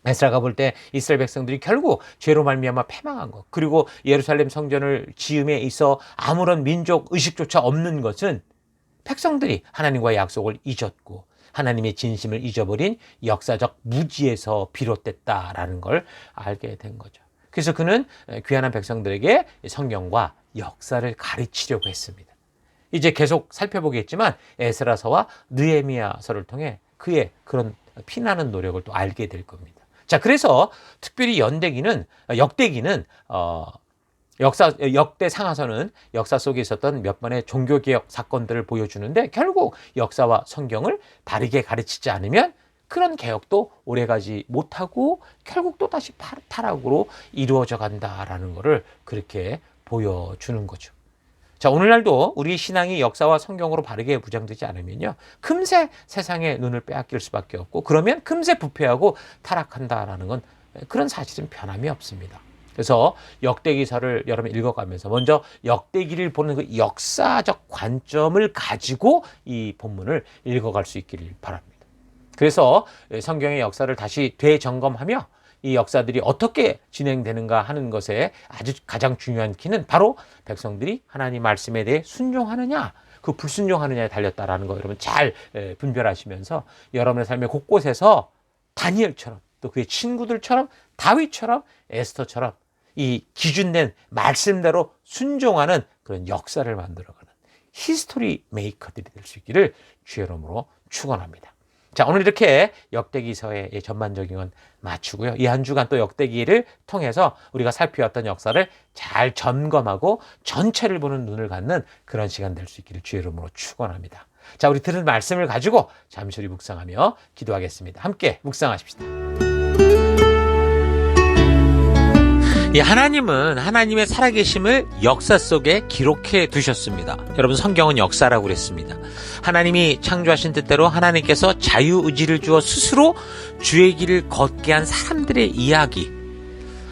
에스라가 볼 때 이스라엘 백성들이 결국 죄로 말미암아 패망한 것, 그리고 예루살렘 성전을 지음에 있어 아무런 민족 의식조차 없는 것은 백성들이 하나님과의 약속을 잊었고 하나님의 진심을 잊어버린 역사적 무지에서 비롯됐다라는 걸 알게 된 거죠. 그래서 그는 귀환한 백성들에게 성경과 역사를 가르치려고 했습니다. 이제 계속 살펴보겠지만 에스라서와 느헤미야서를 통해 그의 그런 피나는 노력을 또 알게 될 겁니다. 자, 그래서 특별히 역대기는 역대 상하서는 역사 속에 있었던 몇 번의 종교개혁 사건들을 보여주는데 결국 역사와 성경을 바르게 가르치지 않으면 그런 개혁도 오래가지 못하고 결국 또 다시 타락으로 이루어져 간다라는 것을 그렇게 보여주는 거죠. 자, 오늘날도 우리 신앙이 역사와 성경으로 바르게 부정되지 않으면요, 금세 세상의 눈을 빼앗길 수밖에 없고 그러면 금세 부패하고 타락한다라는 건 그런 사실은 변함이 없습니다. 그래서 역대기서를 여러분 읽어가면서 먼저 역대기를 보는 그 역사적 관점을 가지고 이 본문을 읽어갈 수 있기를 바랍니다. 그래서 성경의 역사를 다시 되점검하며 이 역사들이 어떻게 진행되는가 하는 것에 아주 가장 중요한 키는 바로 백성들이 하나님 말씀에 대해 순종하느냐, 그 불순종하느냐에 달렸다라는 거 여러분 잘 분별하시면서 여러분의 삶의 곳곳에서 다니엘처럼 또 그의 친구들처럼 다윗처럼 에스더처럼 이 기준된 말씀대로 순종하는 그런 역사를 만들어가는 히스토리 메이커들이 될 수 있기를 주의 이름으로 축원합니다. 자, 오늘 이렇게 역대기서의 전반적인 건 마치고요. 이 한 주간 또 역대기를 통해서 우리가 살펴왔던 역사를 잘 점검하고 전체를 보는 눈을 갖는 그런 시간 될 수 있기를 주의 이름으로 축원합니다. 자, 우리 들은 말씀을 가지고 잠시 우리 묵상하며 기도하겠습니다. 함께 묵상하십시다. 하나님은 하나님의 살아계심을 역사 속에 기록해 두셨습니다. 여러분, 성경은 역사라고 그랬습니다. 하나님이 창조하신 뜻대로 하나님께서 자유의지를 주어 스스로 주의 길을 걷게 한 사람들의 이야기,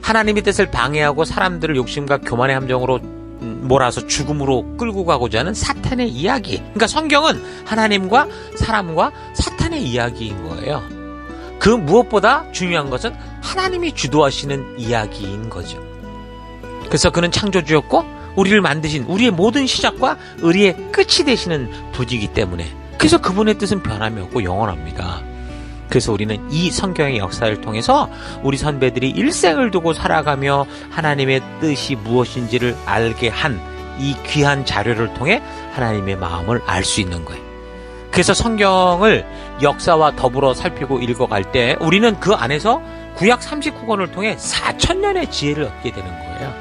하나님의 뜻을 방해하고 사람들을 욕심과 교만의 함정으로 몰아서 죽음으로 끌고 가고자 하는 사탄의 이야기. 그러니까 성경은 하나님과 사람과 사탄의 이야기인 거예요. 그 무엇보다 중요한 것은 하나님이 주도하시는 이야기인 거죠. 그래서 그는 창조주였고 우리를 만드신 우리의 모든 시작과 우리의 끝이 되시는 분이기 때문에, 그래서 그분의 뜻은 변함이 없고 영원합니다. 그래서 우리는 이 성경의 역사를 통해서 우리 선배들이 일생을 두고 살아가며 하나님의 뜻이 무엇인지를 알게 한 이 귀한 자료를 통해 하나님의 마음을 알 수 있는 거예요. 그래서 성경을 역사와 더불어 살피고 읽어갈 때 우리는 그 안에서 구약 39권을 통해 4,000년의 지혜를 얻게 되는 거예요.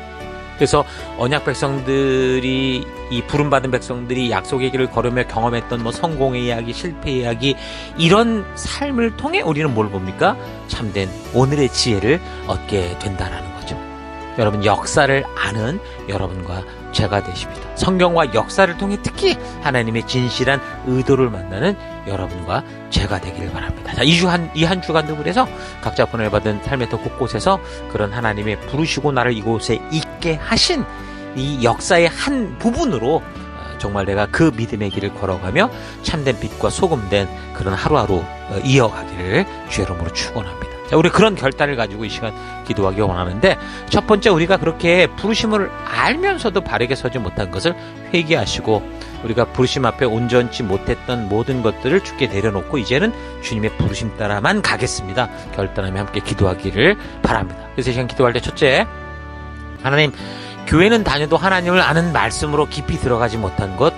그래서 언약 백성들이, 이 부름받은 백성들이 약속의 길을 걸으며 경험했던 뭐 성공의 이야기, 실패의 이야기, 이런 삶을 통해 우리는 뭘 봅니까? 참된 오늘의 지혜를 얻게 된다라는 거죠. 여러분, 역사를 아는 여러분과 제가 되십니다. 성경과 역사를 통해 특히 하나님의 진실한 의도를 만나는 여러분과 제가 되기를 바랍니다. 자, 이 한 주간도 그래서 각자 보내받은 삶의 터 곳곳에서 그런 하나님의 부르시고 나를 이곳에 있게 하신 이 역사의 한 부분으로 정말 내가 그 믿음의 길을 걸어가며 참된 빛과 소금된 그런 하루하루 이어가기를 주의 이름으로 축원합니다. 자, 우리 그런 결단을 가지고 이 시간 기도하기 원하는데, 첫 번째, 우리가 그렇게 부르심을 알면서도 바르게 서지 못한 것을 회개하시고 우리가 부르심 앞에 온전치 못했던 모든 것들을 주께 내려놓고 이제는 주님의 부르심 따라만 가겠습니다. 결단하며 함께 기도하기를 바랍니다. 그래서 이 시간 기도할 때 첫째, 하나님, 교회는 다녀도 하나님을 아는 말씀으로 깊이 들어가지 못한 것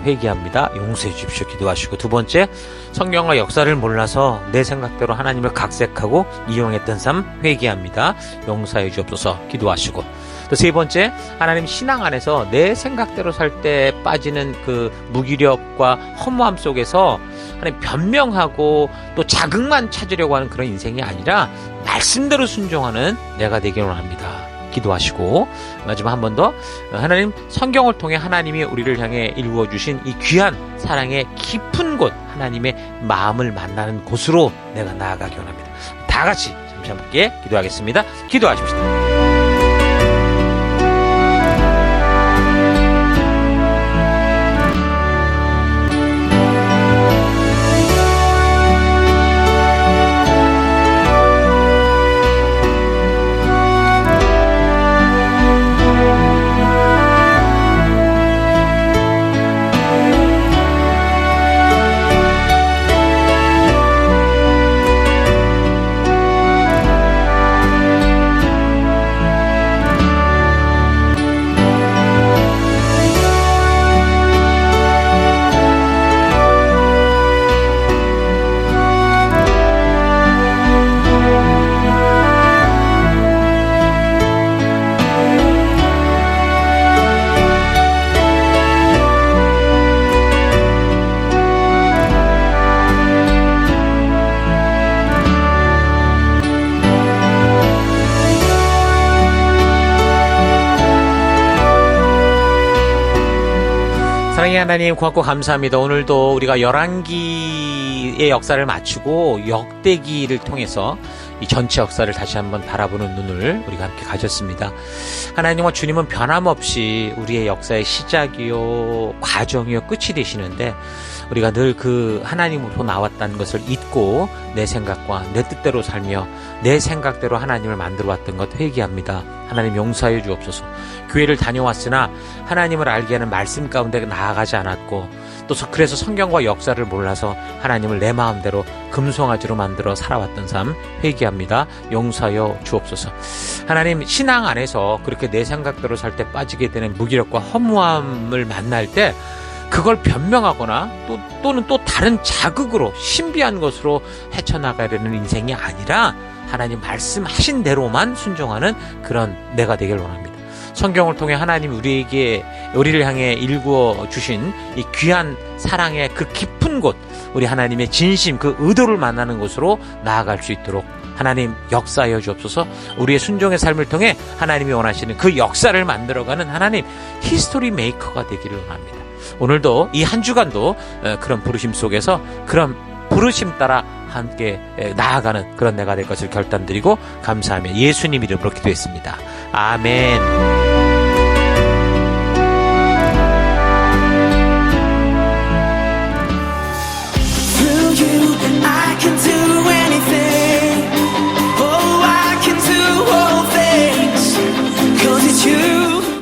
회개합니다. 용서해 주십시오. 기도하시고, 두 번째, 성경과 역사를 몰라서 내 생각대로 하나님을 각색하고 이용했던 삶 회개합니다. 용서해 주옵소서. 기도하시고, 또 세 번째, 하나님 신앙 안에서 내 생각대로 살 때 빠지는 그 무기력과 허무함 속에서 하나님 변명하고 또 자극만 찾으려고 하는 그런 인생이 아니라 말씀대로 순종하는 내가 되기를 원합니다. 기도하시고, 마지막 한 번 더, 하나님, 성경을 통해 하나님이 우리를 향해 일구어 주신 이 귀한 사랑의 깊은 곳, 하나님의 마음을 만나는 곳으로 내가 나아가기 원합니다. 다 같이 잠시 함께 기도하겠습니다. 기도하십시다. 사랑의 하나님, 고맙고 감사합니다. 오늘도 우리가 열왕기의 역사를 마치고 역대기를 통해서 이 전체 역사를 다시 한번 바라보는 눈을 우리가 함께 가졌습니다. 하나님과 주님은 변함없이 우리의 역사의 시작이요, 과정이요, 끝이 되시는데, 우리가 늘 그 하나님으로 나왔다는 것을 잊고 내 생각과 내 뜻대로 살며 내 생각대로 하나님을 만들어 왔던 것 회개합니다. 하나님, 용서해 주옵소서. 교회를 다녀왔으나 하나님을 알게 하는 말씀 가운데 나아가지 않았고, 또 그래서 성경과 역사를 몰라서 하나님을 내 마음대로 금송아지로 만들어 살아왔던 삶 회개합니다. 용서하여 주옵소서. 하나님, 신앙 안에서 그렇게 내 생각대로 살 때 빠지게 되는 무기력과 허무함을 만날 때 그걸 변명하거나 또는 또 다른 자극으로 신비한 것으로 헤쳐나가려는 인생이 아니라 하나님 말씀하신 대로만 순종하는 그런 내가 되길 원합니다. 성경을 통해 하나님 우리를 향해 일구어 주신 이 귀한 사랑의 그 깊은 곳, 우리 하나님의 진심, 그 의도를 만나는 곳으로 나아갈 수 있도록 하나님 역사하여 주옵소서. 우리의 순종의 삶을 통해 하나님이 원하시는 그 역사를 만들어가는 하나님 히스토리 메이커가 되기를 원합니다. 오늘도 이 한 주간도 그런 부르심 속에서 그런 부르심 따라 함께 나아가는 그런 내가 될 것을 결단드리고 감사하며 예수님 이름으로 기도했습니다. 아멘.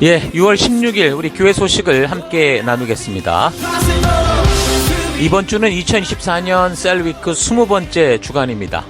예, 6월 16일 우리 교회 소식을 함께 나누겠습니다. 이번 주는 2024년 셀위크 20번째 주간입니다.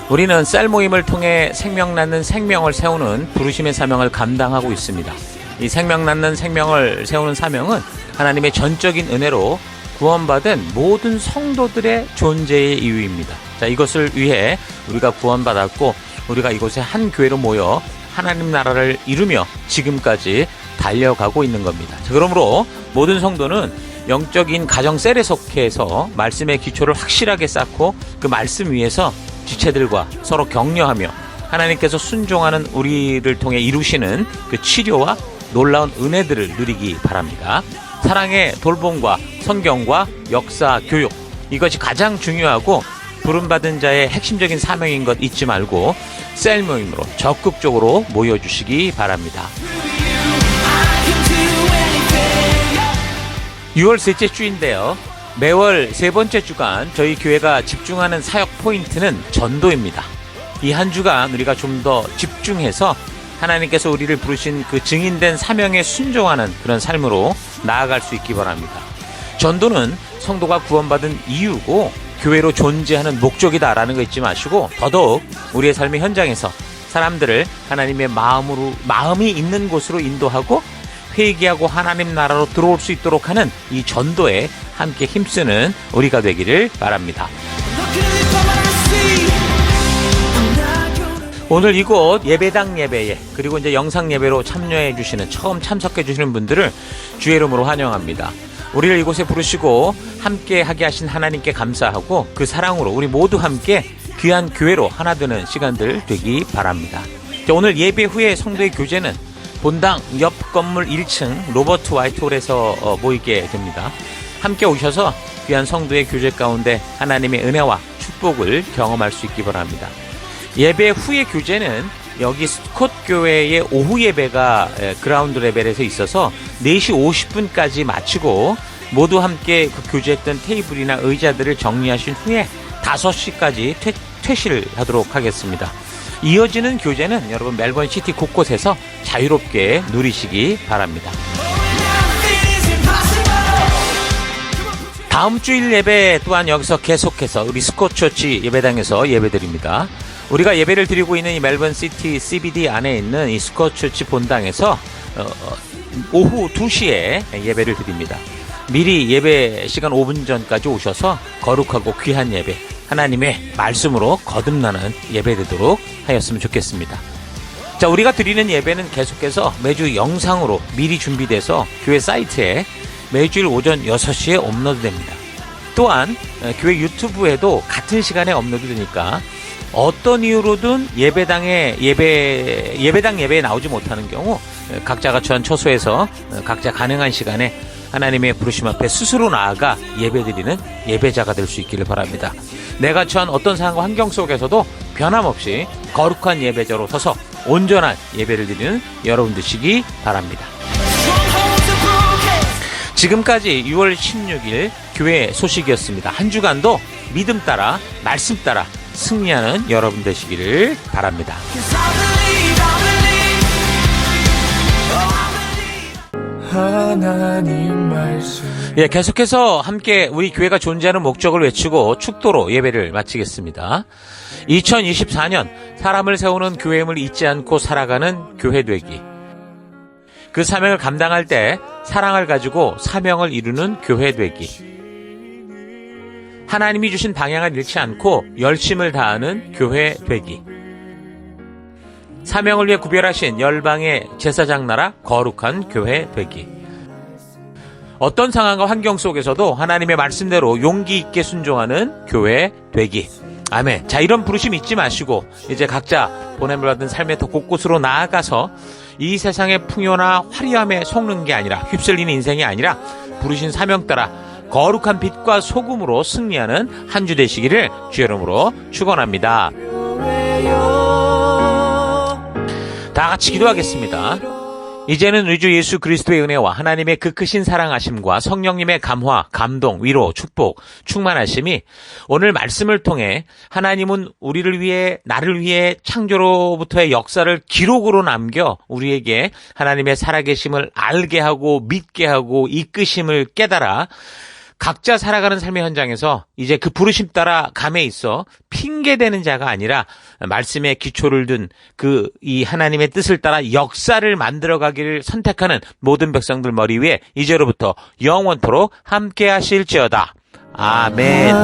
우리는 셀 모임을 통해 생명 낳는 생명을 세우는 부르심의 사명을 감당하고 있습니다. 이 생명 낳는 생명을 세우는 사명은 하나님의 전적인 은혜로 구원받은 모든 성도들의 존재의 이유입니다. 자, 이것을 위해 우리가 구원받았고 우리가 이곳에 한 교회로 모여 하나님 나라를 이루며 지금까지 달려가고 있는 겁니다. 자, 그러므로 모든 성도는 영적인 가정 셀에 속해서 말씀의 기초를 확실하게 쌓고 그 말씀 위에서 지체들과 서로 격려하며 하나님께서 순종하는 우리를 통해 이루시는 그 치료와 놀라운 은혜들을 누리기 바랍니다. 사랑의 돌봄과 성경과 역사, 교육, 이것이 가장 중요하고 부름받은 자의 핵심적인 사명인 것 잊지 말고 셀 모임으로 적극적으로 모여주시기 바랍니다. 6월 셋째 주인데요. 매월 세 번째 주간 저희 교회가 집중하는 사역 포인트는 전도입니다. 이 한 주간 우리가 좀 더 집중해서 하나님께서 우리를 부르신 그 증인된 사명에 순종하는 그런 삶으로 나아갈 수 있기 바랍니다. 전도는 성도가 구원받은 이유고 교회로 존재하는 목적이다라는 거 잊지 마시고 더더욱 우리의 삶의 현장에서 사람들을 하나님의 마음이 있는 곳으로 인도하고 회개하고 하나님 나라로 들어올 수 있도록 하는 이 전도에 함께 힘쓰는 우리가 되기를 바랍니다. 오늘 이곳 예배당 예배에 그리고 이제 영상 예배로 참여해 주시는 처음 참석해 주시는 분들을 주의 이름으로 환영합니다. 우리를 이곳에 부르시고 함께 하게 하신 하나님께 감사하고 그 사랑으로 우리 모두 함께 귀한 교회로 하나 되는 시간들 되기 바랍니다. 오늘 예배 후에 성도의 교제는 본당 옆 건물 1층 로버트 화이트홀에서 모이게 됩니다. 함께 오셔서 귀한 성도의 교제 가운데 하나님의 은혜와 축복을 경험할 수 있기 바랍니다. 예배 후의 교제는 여기 스콧 교회의 오후 예배가 그라운드 레벨에서 있어서 4시 50분까지 마치고 모두 함께 그 교제했던 테이블이나 의자들을 정리하신 후에 5시까지 퇴실을 하도록 하겠습니다. 이어지는 교제는 여러분 멜번 시티 곳곳에서 자유롭게 누리시기 바랍니다. 다음 주일 예배 또한 여기서 계속해서 우리 스콧 처치 예배당에서 예배드립니다. 우리가 예배를 드리고 있는 이 멜번 시티 CBD 안에 있는 이 스콧 처치 본당에서 오후 2시에 예배를 드립니다. 미리 예배 시간 5분 전까지 오셔서 거룩하고 귀한 예배, 하나님의 말씀으로 거듭나는 예배 되도록 하였으면 좋겠습니다. 자, 우리가 드리는 예배는 계속해서 매주 영상으로 미리 준비돼서 교회 사이트에 매주일 오전 6시에 업로드됩니다. 또한 교회 유튜브에도 같은 시간에 업로드되니까 어떤 이유로든 예배당 예배에 나오지 못하는 경우 각자가 처한 처소에서 각자 가능한 시간에 하나님의 부르심 앞에 스스로 나아가 예배드리는 예배자가 될 수 있기를 바랍니다. 내가 처한 어떤 상황과 환경 속에서도 변함없이 거룩한 예배자로 서서 온전한 예배를 드리는 여러분 되시기 바랍니다. 지금까지 6월 16일 교회 소식이었습니다. 한 주간도 믿음 따라 말씀 따라 승리하는 여러분 되시기를 바랍니다. 하나님 말씀 계속해서 함께 우리 교회가 존재하는 목적을 외치고 축도로 예배를 마치겠습니다. 2024년 사람을 세우는 교회임을 잊지 않고 살아가는 교회 되기. 그 사명을 감당할 때 사랑을 가지고 사명을 이루는 교회 되기. 하나님이 주신 방향을 잃지 않고 열심을 다하는 교회 되기. 사명을 위해 구별하신 열방의 제사장 나라 거룩한 교회 되기. 어떤 상황과 환경 속에서도 하나님의 말씀대로 용기 있게 순종하는 교회 되기. 아멘. 자, 이런 부르심 잊지 마시고 이제 각자 보냄을 받은 삶의 더 곳곳으로 나아가서 이 세상의 풍요나 화려함에 속는 게 아니라 휩쓸리는 인생이 아니라 부르신 사명 따라 거룩한 빛과 소금으로 승리하는 한 주 되시기를 주의 이름으로 축원합니다. 다 같이 기도하겠습니다. 이제는 우리 주 예수 그리스도의 은혜와 하나님의 그 크신 사랑하심과 성령님의 감화, 감동, 위로, 축복, 충만하심이 오늘 말씀을 통해 하나님은 우리를 위해, 나를 위해 창조로부터의 역사를 기록으로 남겨 우리에게 하나님의 살아계심을 알게 하고 믿게 하고 이끄심을 깨달아 각자 살아가는 삶의 현장에서 이제 그 부르심 따라 감에 있어 핑계대는 자가 아니라 말씀의 기초를 둔 이 하나님의 뜻을 따라 역사를 만들어가기를 선택하는 모든 백성들 머리 위에 이제로부터 영원토록 함께 하실지어다. 아멘.